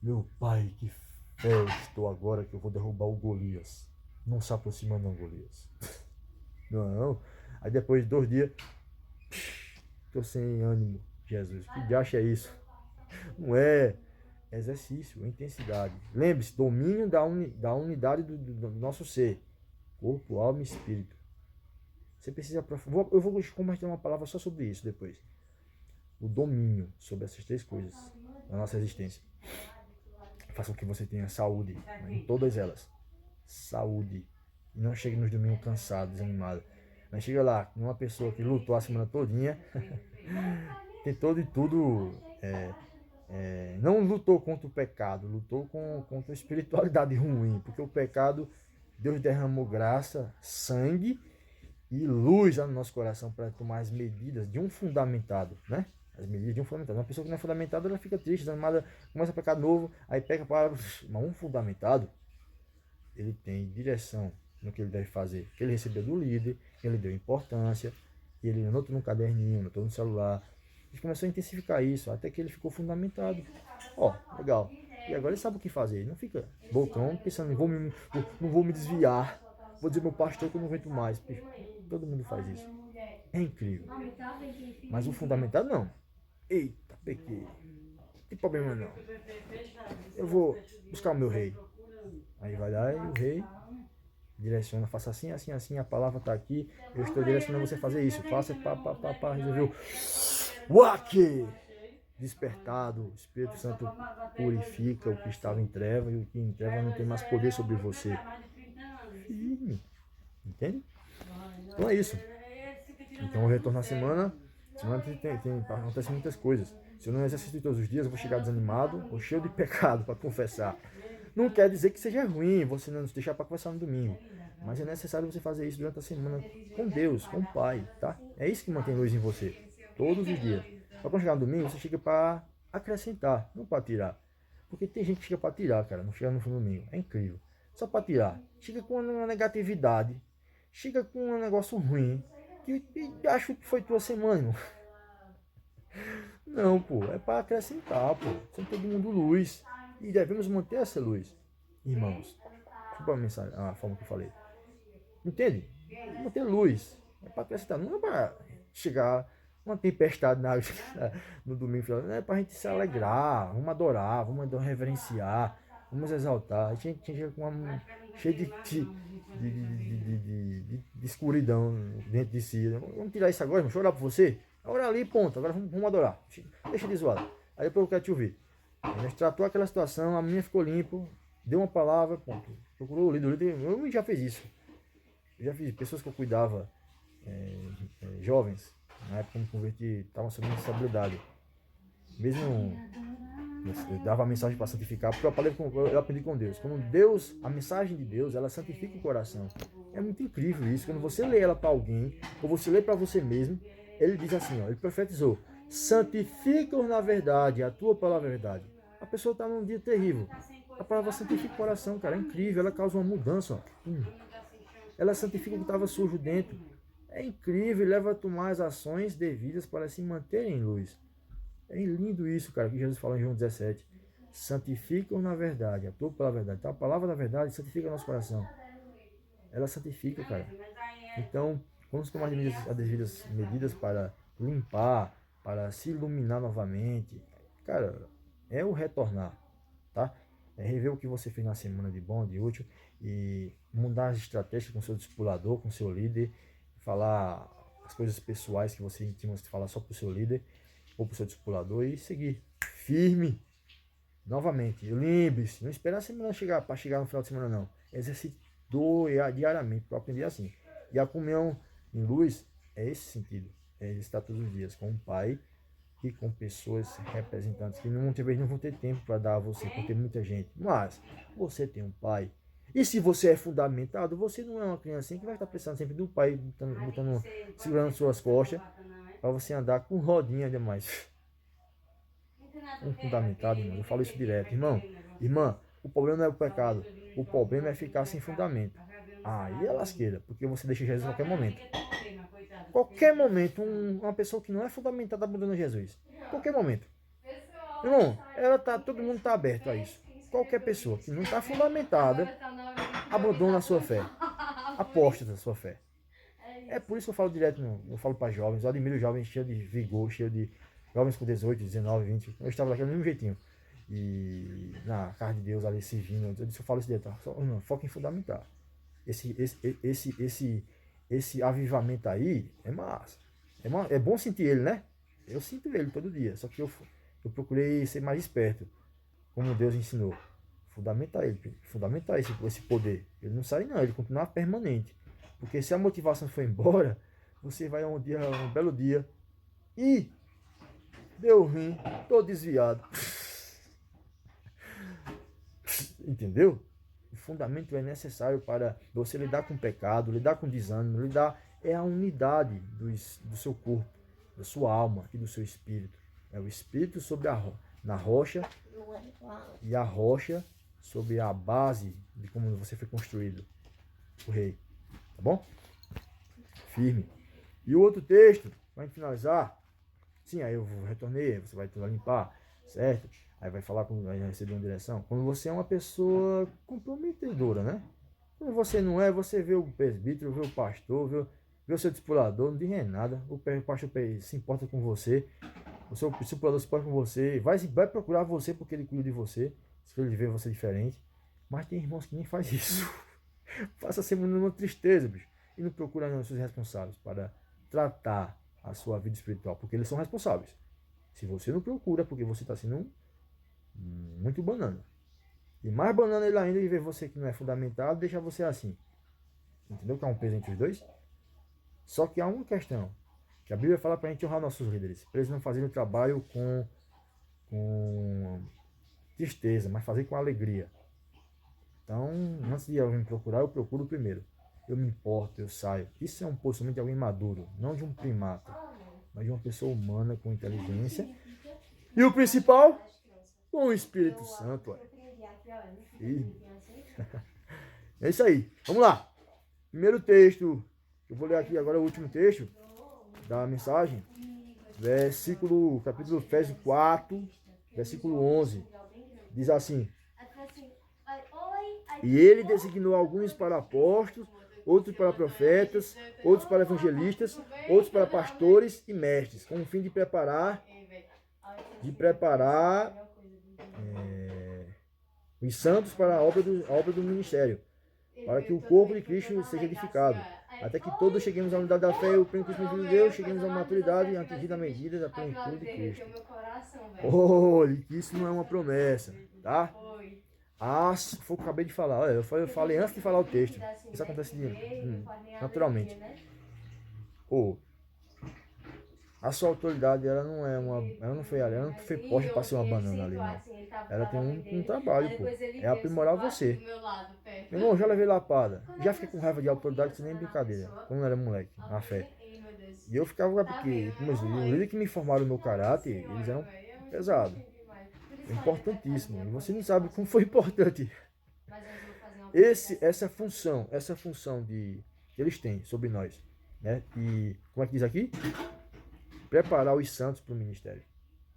Speaker 1: meu pai, que fé eu estou agora que eu vou derrubar o Golias. Não se aproxima não, Golias. Não. Aí depois de 2 dias, estou sem ânimo. Jesus, que diacho é isso? Não é exercício, é intensidade. Lembre-se, domínio da unidade do nosso ser. Corpo, alma e espírito. Você precisa aprofundar. Eu vou compartilhar uma palavra só sobre isso depois. O domínio sobre essas 3 coisas na nossa existência. Faça com que você tenha saúde, né, em todas elas. Saúde. E não chegue nos domingos cansado, desanimado. Mas chega lá, uma pessoa que lutou a semana todinha, tentou de tudo, não lutou contra o pecado, lutou contra a espiritualidade ruim, porque o pecado, Deus derramou graça, sangue e luz lá no nosso coração para tomar as medidas de um fundamentado, né? As medidas de um fundamentado. Uma pessoa que não é fundamentada, ela fica triste, desanimada, começa a pecar novo, aí pega para... Mas um fundamentado, ele tem direção no que ele deve fazer, que ele recebeu do líder, que ele deu importância, e ele anotou no caderninho, anotou no celular. Ele começou a intensificar isso, até que ele ficou fundamentado. Ó, legal. E agora ele sabe o que fazer. Ele não fica bocão pensando, não vou me desviar. Vou dizer meu pastor que eu não aguento mais. Todo mundo faz isso. É incrível. Mas o fundamentado não. Eita, pequei. Não tem problema não. Eu vou buscar o meu rei. Aí vai lá e o rei direciona, faça assim, assim, assim, a palavra está aqui, eu estou direcionando você a fazer isso, faça, pá, resolveu. Uaque! Despertado, o Espírito Santo purifica o que estava em treva e o que em treva não tem mais poder sobre você. Firme. Entende? Então é isso. Então eu retorno na semana acontecem muitas coisas. Se eu não exercito todos os dias, eu vou chegar desanimado ou cheio de pecado para confessar. Não quer dizer que seja ruim você não se deixar para conversar no domingo. Mas é necessário você fazer isso durante a semana com Deus, com o Pai, tá? É isso que mantém luz em você. Todos os dias. Para quando chegar no domingo, você chega para acrescentar, não para tirar. Porque tem gente que chega para tirar, cara, não chega no domingo. É incrível. Só para tirar. Chega com uma negatividade. Chega com um negócio ruim. Que acho que foi tua semana, irmão. Não, pô, é para acrescentar, pô. Somos todo mundo luz. E devemos manter essa luz. Irmãos, desculpa a mensagem, a forma que eu falei. Entende? Manter luz. É para acrescentar, não é para chegar uma tempestade no domingo. Não é para a gente se alegrar, vamos adorar, vamos reverenciar, vamos exaltar. A gente chega com uma cheio de escuridão dentro de si. Vamos tirar isso agora, irmão. Deixa eu orar por você. Ora ali, ponto. Agora vamos adorar. Deixa de zoar. Aí depois eu quero te ouvir. A gente tratou aquela situação, a minha ficou limpo, deu uma palavra, ponto. Procurou o líder. Eu já fiz isso. Eu já fiz pessoas que eu cuidava, jovens, na época que eu me converti, estavam sob responsabilidade. Mesmo eu dava a mensagem para santificar, porque eu aprendi com Deus. Quando Deus, a mensagem de Deus, ela santifica o coração. É muito incrível isso. Quando você lê ela para alguém, ou você lê para você mesmo, ele diz assim, ó, ele profetizou: santifica-os na verdade, a tua palavra é verdade. A pessoa está num dia terrível. A palavra santifica o coração, cara, é incrível, ela causa uma mudança, ó. Ela santifica o que estava sujo dentro. É incrível e leva a tomar as ações devidas para se manter em luz. É lindo isso, cara, que Jesus fala em João 17. Santificam na verdade, a tua palavra é verdade. Então, a palavra da verdade santifica nosso coração. Ela santifica, cara. Então, vamos tomar as devidas medidas para limpar, para se iluminar novamente. Cara, é o retornar, tá? É rever o que você fez na semana de bom, de útil, e mudar as estratégias com o seu discipulador, com o seu líder, falar as coisas pessoais que você tinha que falar só para o seu líder ou para o seu discipulador e seguir firme. Novamente, lembre-se, não esperar a semana chegar para chegar no final de semana, não. Exercite diariamente para aprender assim. E a comunhão em luz é esse sentido. É estar todos os dias com o Pai e com pessoas representantes que muitas vezes não vão ter tempo para dar a você, porque tem muita gente. Mas você tem um pai. E se você é fundamentado, você não é uma criancinha que vai estar precisando sempre do pai, segurando suas costas, para você andar com rodinha demais. Um fundamentado, irmão. Eu falo isso direto. Irmã, o problema não é o pecado. O problema é ficar sem fundamento. Aí é lasqueira, porque você deixa Jesus a qualquer momento. Qualquer momento, uma pessoa que não é fundamentada abandona Jesus. Qualquer momento. Irmão, todo mundo está aberto a isso. Qualquer pessoa que não está fundamentada abandona a sua fé. Aposta da sua fé. É por isso que eu falo direto, eu falo para jovens. Eu admiro jovens cheios de vigor, cheios de jovens com 18, 19, 20. Eu estava daquele mesmo jeitinho. E na casa de Deus ali servindo. Eu falo isso direto. Foca em fundamentar. Esse avivamento aí é massa. É bom sentir ele, né? Eu sinto ele todo dia. Só que eu procurei ser mais esperto, como Deus ensinou. Fundamentar esse poder. Ele não sai não, ele continua permanente. Porque se a motivação for embora, você vai um belo dia e deu ruim, tô desviado. Entendeu? O fundamento é necessário para você lidar com o pecado, lidar com o desânimo, é a unidade do seu corpo, da sua alma e do seu espírito. É o espírito sobre na rocha e a rocha sobre a base de como você foi construído, o rei. Tá bom? Firme. E o outro texto, para gente finalizar, sim, aí eu retornei, você vai tentar limpar, certo? Aí vai vai receber uma direção. Quando você é uma pessoa comprometedora, né? Quando você não é, você vê o presbítero, vê o pastor, vê o seu discipulador, não diz nada. O pastor se importa com você, o seu discipulador se importa com você, vai procurar você porque ele cuida de você, se ele vê você diferente. Mas tem irmãos que nem faz isso. Passa a semana numa tristeza, bicho. E não procura não os seus responsáveis para tratar a sua vida espiritual, porque eles são responsáveis. Se você não procura, porque você está sendo muito banana. E mais banana ele ainda de ver você que não é fundamentado, deixa você assim. Entendeu que é um peso entre os dois? Só que há uma questão, que a Bíblia fala para a gente honrar nossos líderes, para eles não fazerem o trabalho com tristeza, mas fazer com alegria. Então, antes de alguém me procurar, eu procuro primeiro. Eu me importo, eu saio. Isso é um posicionamento de alguém maduro, não de um primata, mas de uma pessoa humana com inteligência. E o principal, com o Espírito Santo. É isso aí. Vamos lá. Primeiro texto. Eu vou ler aqui agora o último texto da mensagem. capítulo Efésios 4, versículo 11. Diz assim: e ele designou alguns para apóstolos, outros para profetas, outros para evangelistas, outros para pastores e mestres, com o fim de preparar os santos para a obra do ministério, para que o corpo de Cristo seja edificado, até que todos cheguemos à unidade da fé e o pleno conhecimento de Deus, cheguemos à maturidade e atingir a medida da plenitude de Cristo. Olha, que isso não é uma promessa, tá? Foi o que eu acabei de falar. Olha, eu falei antes de falar o texto. Isso acontece naturalmente. A sua autoridade, ela não foi posta para ser uma banana ali, não. Ela tem um trabalho, pô. É aprimorar você. Meu irmão, já levei lapada. Já fiquei com raiva de autoridade, sem nem brincadeira. Quando eu era moleque, na fé. E eu ficava, porque os líderes que me formaram o meu caráter, eles eram pesados. É importantíssimo. E você não sabe como foi importante. Essa função que eles têm sobre nós, né? E como é que diz aqui? Preparar os santos para o ministério,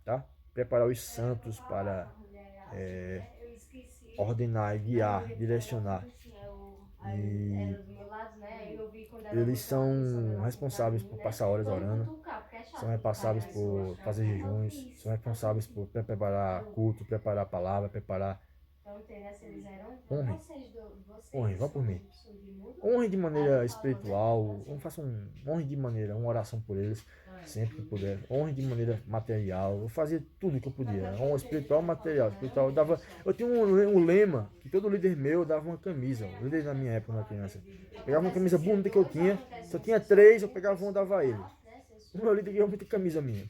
Speaker 1: tá? Preparar os santos para ordenar, guiar, direcionar. E eles são responsáveis por passar horas orando, são responsáveis por fazer jejuns, são responsáveis por preparar culto, preparar a palavra, preparar. Honre, vá por mim. Honre de maneira espiritual, honre de maneira, uma oração por eles, sempre que puder. Honre de maneira material, eu fazia tudo que eu podia. Honra espiritual, material. Espiritual, eu tinha um lema, que todo líder meu dava uma camisa. O líder na minha época, na criança. Pegava uma camisa bonita que eu tinha, se eu tinha 3, eu pegava uma e dava a ele. O meu líder ganhou muita camisa minha.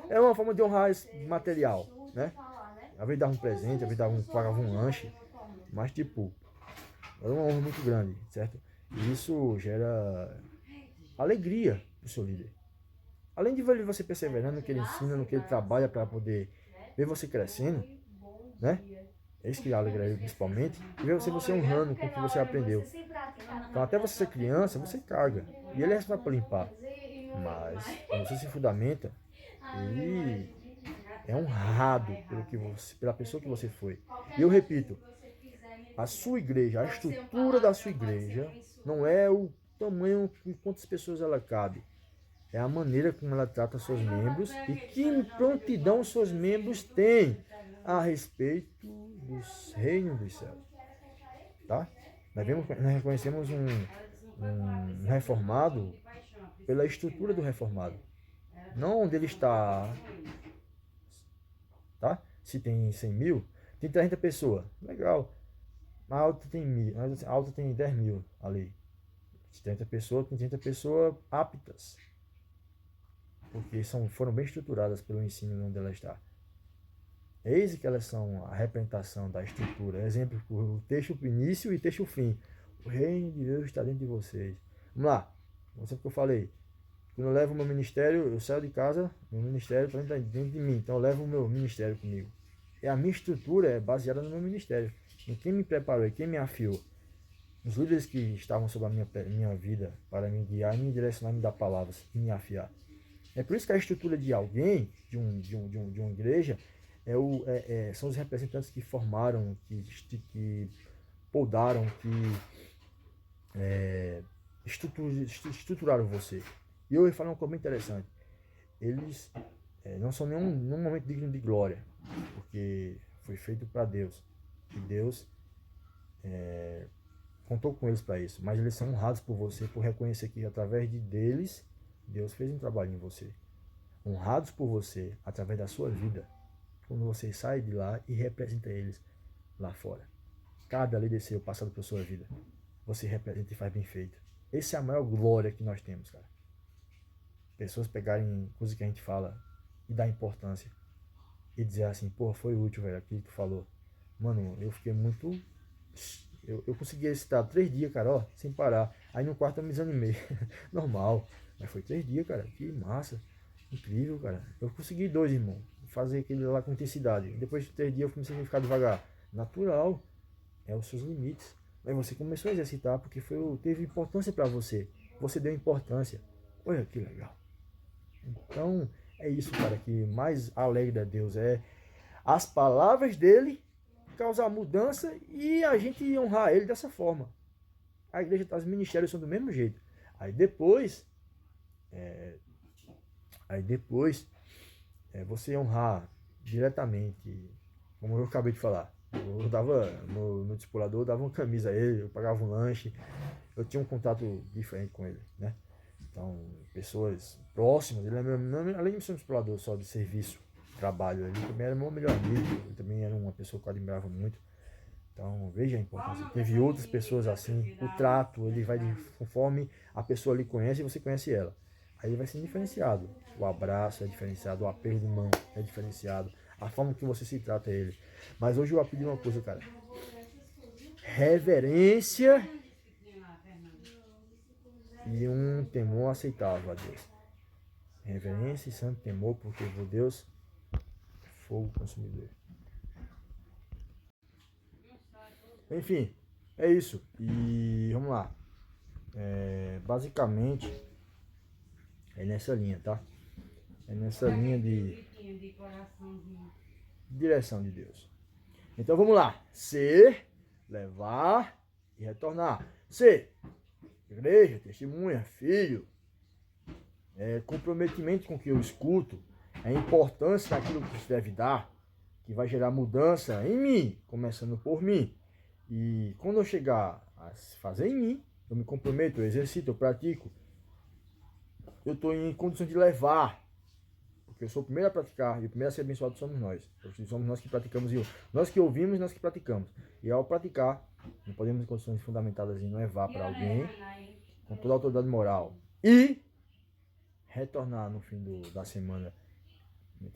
Speaker 1: É uma forma de honrar esse material, né? Às vezes dava um presente, às vezes pagava um lanche, mas tipo, era uma honra muito grande, certo? E isso gera alegria pro seu líder. Além de ver você perseverando no que ele ensina, no que ele trabalha para poder ver você crescendo, né? É isso que alegra ele principalmente. E ver você honrando com o que você aprendeu. Então até você ser criança, você caga. E ele é responsável por limpar. Mas quando você se fundamenta, ele é honrado pela pessoa que você foi. E eu repito, a sua igreja, a estrutura da sua igreja, não é o tamanho com quantas pessoas ela cabe. É a maneira como ela trata seus membros e que prontidão seus membros têm a respeito dos reinos dos céus. Tá? Nós reconhecemos um reformado pela estrutura do reformado. Não onde ele está. Tá? Se tem 100 mil, tem 30 pessoas. Legal. A alta tem 10 mil ali. Se 30 pessoas, tem 30 pessoas aptas. Porque foram bem estruturadas pelo ensino onde ela está. Eis que elas são a representação da estrutura. Exemplo, o texto início e o texto fim. O reino de Deus está dentro de vocês. Vamos lá. Não sei o que eu falei. Quando eu levo o meu ministério, eu saio de casa, meu ministério está dentro de mim. Então eu levo o meu ministério comigo. E a minha estrutura é baseada no meu ministério. Em quem me preparou e quem me afiou. Os líderes que estavam sobre a minha vida para me guiar, me direcionar, me dar palavras e me afiar. É por isso que a estrutura de alguém, de uma igreja, são os representantes que formaram, que podaram, que estruturaram você. E eu ia falar uma coisa bem interessante. Eles não são nenhum momento digno de glória, porque foi feito para Deus. E Deus contou com eles para isso. Mas eles são honrados por você, por reconhecer que através deles, Deus fez um trabalho em você. Honrados por você, através da sua vida, quando você sai de lá e representa eles lá fora. Cada líder seu passado por sua vida, você representa e faz bem feito. Essa é a maior glória que nós temos, cara. Pessoas pegarem coisas que a gente fala e dar importância. E dizer assim, pô, foi útil, velho, aquilo que tu falou. Mano, eu fiquei muito... Eu consegui recitar 3 dias, cara, ó, sem parar. Aí no quarto eu me desanimei. Normal. Mas foi 3 dias, cara. Que massa. Incrível, cara. Eu consegui 2, irmão. Fazer aquele lá com intensidade. Depois de 3 dias eu comecei a ficar devagar. Natural. É os seus limites. Mas você começou a exercitar porque teve importância para você. Você deu importância. Olha que legal. Então, é isso, cara, que mais alegra Deus. É as palavras dele causar mudança e a gente honrar ele dessa forma. A igreja, os ministérios são do mesmo jeito. Aí depois, você honrar diretamente, como eu acabei de falar. Eu dava, no discipulador, eu dava uma camisa a ele, eu pagava um lanche, eu tinha um contato diferente com ele, né? Então, pessoas próximas, ele é além de ser um discipulador só de serviço, trabalho, ele também era meu melhor amigo, ele também era uma pessoa que eu admirava muito. Então, veja a importância. Teve outras pessoas assim, o trato, ele vai conforme a pessoa lhe conhece e você conhece ela. Aí vai sendo diferenciado. O abraço é diferenciado, o aperto de mão é diferenciado, a forma que você se trata a ele. Mas hoje eu aprendi uma coisa, cara. Reverência e um temor aceitável a Deus. Reverência e santo temor, porque o Deus é fogo consumidor. Enfim, é isso. E vamos lá. Basicamente, é nessa linha, tá? É nessa linha de direção de Deus. Então vamos lá. Ser, levar e retornar. Ser, igreja, testemunha, filho. Comprometimento com o que eu escuto. A importância daquilo que se deve dar. Que vai gerar mudança em mim, começando por mim. E quando eu chegar a fazer em mim, eu me comprometo, eu exercito, eu pratico. Eu estou em condições de levar. Porque eu sou o primeiro a praticar e o primeiro a ser abençoado somos nós. Somos nós que praticamos e nós que ouvimos e nós que praticamos. E ao praticar, não podemos em condições fundamentadas em levar para alguém com toda a autoridade moral. E retornar no fim da semana.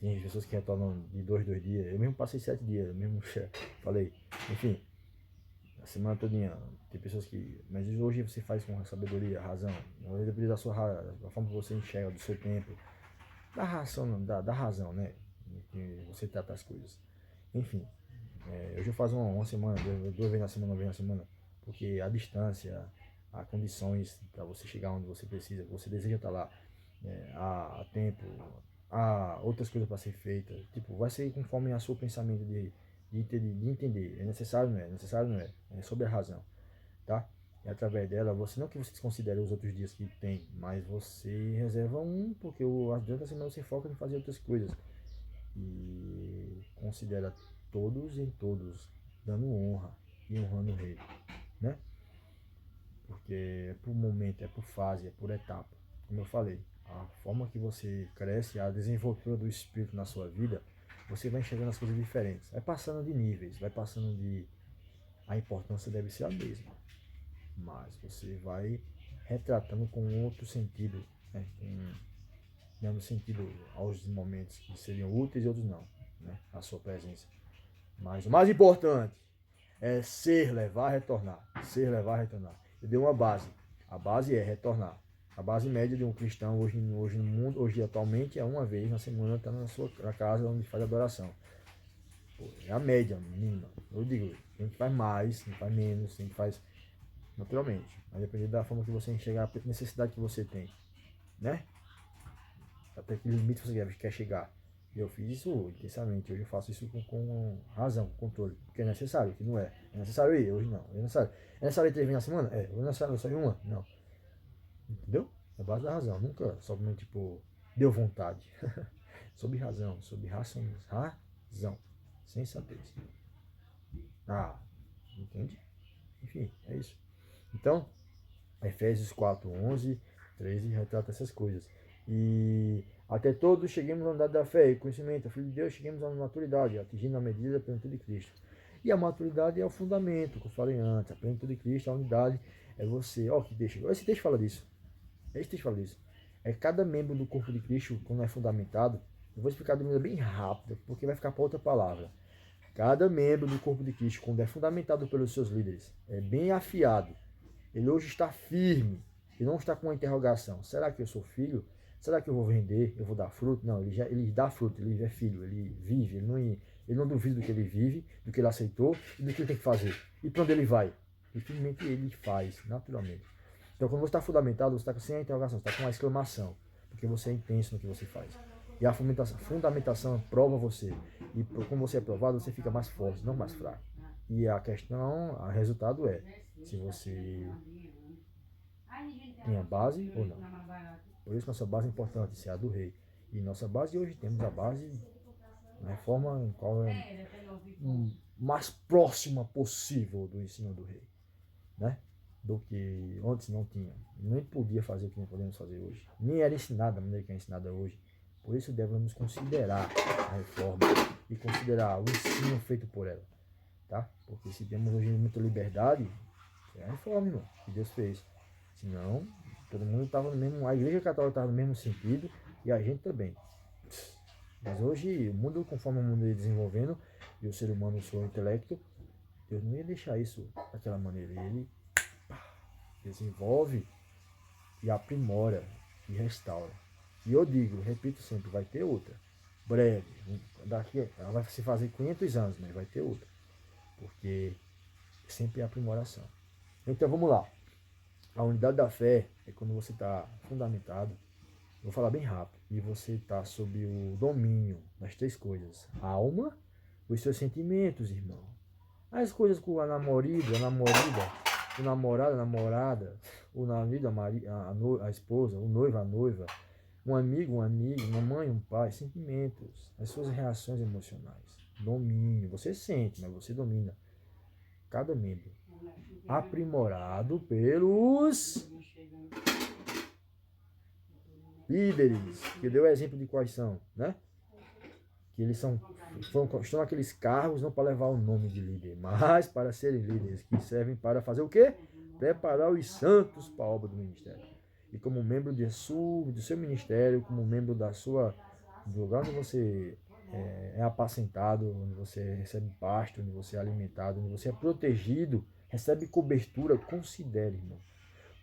Speaker 1: Tem pessoas que retornam de 2 dias. Eu mesmo passei 7 dias, eu mesmo falei. Enfim, a semana todinha. Tem pessoas que... Mas hoje você faz com sabedoria, razão. Depende da forma que você enxerga, do seu tempo. Da razão, né? Que você trata as coisas. Enfim, hoje eu faço uma semana, 2 vezes na semana, 1 vez na semana. Porque a distância, há condições para você chegar onde você precisa, você deseja estar lá. Há tempo, há outras coisas para ser feitas. Tipo, vai ser conforme o seu pensamento de entender. É necessário, não é? Necessário, não é? É sobre a razão, tá? E através dela, não que você desconsidere os outros dias que tem, mas você reserva um, porque durante a semana você foca em fazer outras coisas. E considera todos em todos, dando honra e honrando o rei, né? Porque é por momento, é por fase, é por etapa. Como eu falei, a forma que você cresce, a desenvoltura do espírito na sua vida, você vai enxergando as coisas diferentes. Vai passando de níveis, vai passando de... A importância deve ser a mesma, mas você vai retratando com outro sentido, né? Dando sentido aos momentos que seriam úteis e outros não, né? A sua presença. Mas o mais importante é ser, levar, retornar. Ser, levar, retornar. Eu dei uma base. A base é retornar. A base média de um cristão hoje no mundo, hoje atualmente, é uma vez na semana estar na casa onde faz adoração. Pô, é a média mínima. Eu digo, a gente faz mais, a gente faz menos, a gente faz naturalmente. Vai depender da forma que você enxergar, a necessidade que você tem, né? Até que limite você quer chegar. E eu fiz isso intensamente. Hoje eu faço isso com razão, com controle. Porque é necessário, que não é. É necessário ir, hoje não. É necessário ir 3 vezes na semana? É. Hoje é necessário só ir uma? Não. Entendeu? É a base da razão. Nunca somente, tipo, deu vontade. Sob razão, sob razão. Sensatez. Ah, entende? Enfim, é isso. Então, Efésios 4, 11, 13 retrata essas coisas. E até todos cheguemos à unidade da fé e conhecimento, Filho de Deus, cheguemos à maturidade, atingindo a medida da plenitude de Cristo. E a maturidade é o fundamento, que eu falei antes, a plenitude de Cristo, a unidade é você. Ó, que deixa. Esse texto fala disso. Esse texto fala disso. É cada membro do corpo de Cristo, quando é fundamentado, eu vou explicar de maneira bem rápida, porque vai ficar para outra palavra. Cada membro do corpo de Cristo, quando é fundamentado pelos seus líderes, é bem afiado. Ele hoje está firme. Ele não está com uma interrogação. Será que eu sou filho? Será que eu vou vender? Eu vou dar fruto? Não, ele dá fruto, ele é filho, ele vive, ele não duvida do que ele vive, do que ele aceitou e do que ele tem que fazer. E para onde ele vai? E simplesmente ele faz, naturalmente. Então, quando você está fundamentado, você está sem a interrogação, você está com uma exclamação. porque você é intenso no que você faz. E a fundamentação prova você. E como você é provado, você fica mais forte, não mais fraco. E a questão, o resultado é se você tem a base ou não. Por isso nossa base é importante, se é a do rei. E nossa base hoje temos a base na reforma em qual é mais próxima possível do ensino do rei, né? Do que antes não tinha. Nem podia fazer o que nós podemos fazer hoje. Nem era ensinado da maneira que é ensinada hoje. Por isso devemos considerar a reforma e considerar o ensino feito por ela, tá? Porque se temos hoje muita liberdade, é a reforma, irmão, que Deus fez. Senão, todo mundo estava no mesmo, a igreja católica estava no mesmo sentido e a gente também. Mas hoje, o mundo, conforme o mundo ia desenvolvendo e o ser humano, o seu intelecto, Deus não ia deixar isso daquela maneira. Ele desenvolve e aprimora e restaura. E eu digo, repito sempre, vai ter outra. Breve. Daqui, ela vai se fazer 500 anos, mas vai ter outra. Porque sempre é aprimoração. Então vamos lá. A unidade da fé é quando você está fundamentado, vou falar bem rápido, e você está sob o domínio das três coisas: a alma, os seus sentimentos, irmão. As coisas com a namorada, o namorado, a namorada, o marido, a esposa, o noivo, a noiva, um amigo, uma mãe, um pai, sentimentos, as suas reações emocionais. Domínio. Você sente, mas você domina cada membro. Aprimorado pelos líderes, que deu exemplo de quais são, né? Que eles estão naqueles cargos não para levar o nome de líder, mas para serem líderes, que servem para fazer o quê? Preparar os santos para a obra do ministério. E como membro do seu ministério, como membro do lugar onde você é apacentado, onde você recebe pasto, onde você é alimentado, onde você é protegido, recebe cobertura, considere, irmão.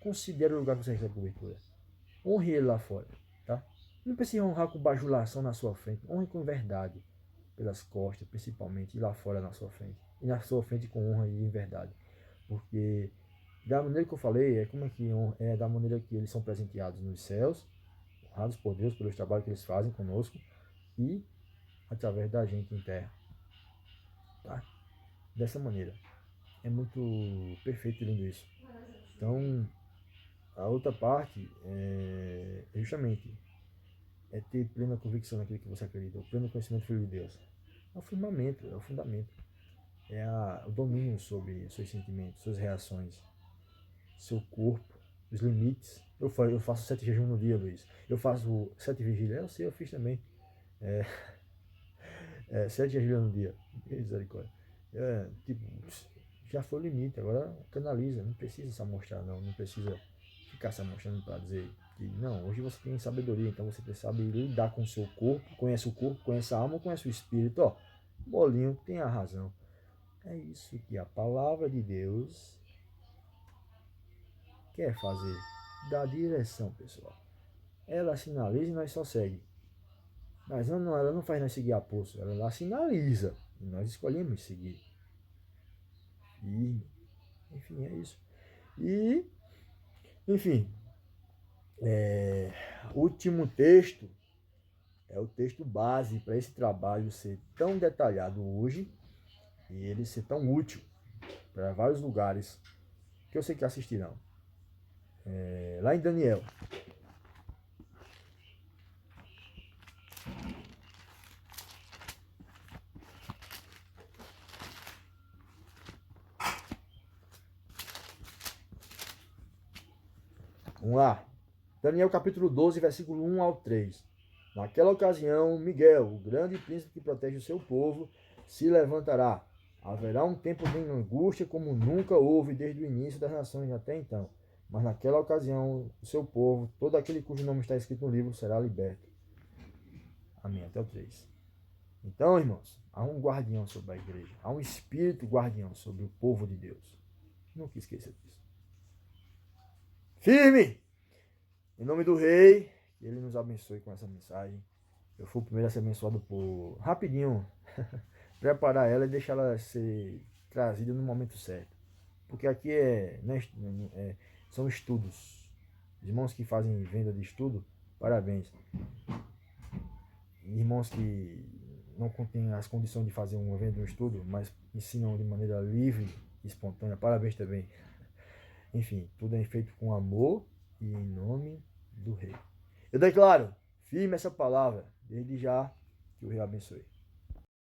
Speaker 1: Considere o lugar que você recebe cobertura. Honre ele lá fora, tá? Não precisa honrar com bajulação na sua frente. Honre com verdade, pelas costas, principalmente, e lá fora na sua frente. E na sua frente com honra e em verdade. Porque da maneira que eu falei, é da maneira que eles são presenteados nos céus, honrados por Deus pelos trabalhos que eles fazem conosco e através da gente em terra, tá? Dessa maneira. É muito perfeito e lindo isso. Então, a outra parte é justamente ter plena convicção naquilo que você acredita, o pleno conhecimento do Filho de Deus. É o firmamento, é o fundamento. É o domínio sobre seus sentimentos, suas reações, seu corpo, os limites. Eu faço 7 jejuns no dia, Luiz. Eu faço 7 vigílias. Eu sei, eu fiz também. 7 jejuns no dia. Misericórdia. Tipo, já foi o limite. Agora canaliza. Não precisa se amostrar, não. Não precisa ficar se amostrando para dizer que não. Hoje você tem sabedoria, então você sabe lidar com o seu corpo. Conhece o corpo, conhece a alma, conhece o espírito. Ó, Bolinho tem a razão. É isso que a palavra de Deus quer fazer. Dá direção, pessoal. Ela sinaliza e nós só segue. Mas ela não faz nós seguir a pulso. Ela lá sinaliza. E nós escolhemos seguir. E, enfim, é isso. E, enfim, último texto é o texto base para esse trabalho ser tão detalhado hoje e ele ser tão útil para vários lugares que eu sei que assistirão. Lá em Daniel. Vamos lá. Daniel capítulo 12, versículo 1 ao 3. Naquela ocasião, Miguel, o grande príncipe que protege o seu povo, se levantará. Haverá um tempo de angústia como nunca houve desde o início das nações até então. Mas naquela ocasião, o seu povo, todo aquele cujo nome está escrito no livro, será liberto. Amém. Até o 3. Então, irmãos, há um guardião sobre a igreja. Há um espírito guardião sobre o povo de Deus. Nunca esqueça disso. Firme! Em nome do Rei, que Ele nos abençoe com essa mensagem. Eu fui o primeiro a ser abençoado por rapidinho preparar ela e deixar ela ser trazida no momento certo. Porque aqui são estudos. Os irmãos que fazem venda de estudo Parabéns. Irmãos que não contêm as condições de fazer um evento, um estudo, mas ensinam de maneira livre e espontânea. Parabéns também. Enfim, tudo é feito com amor e em nome do Rei. Eu declaro firme essa palavra, desde já, que o Rei abençoe.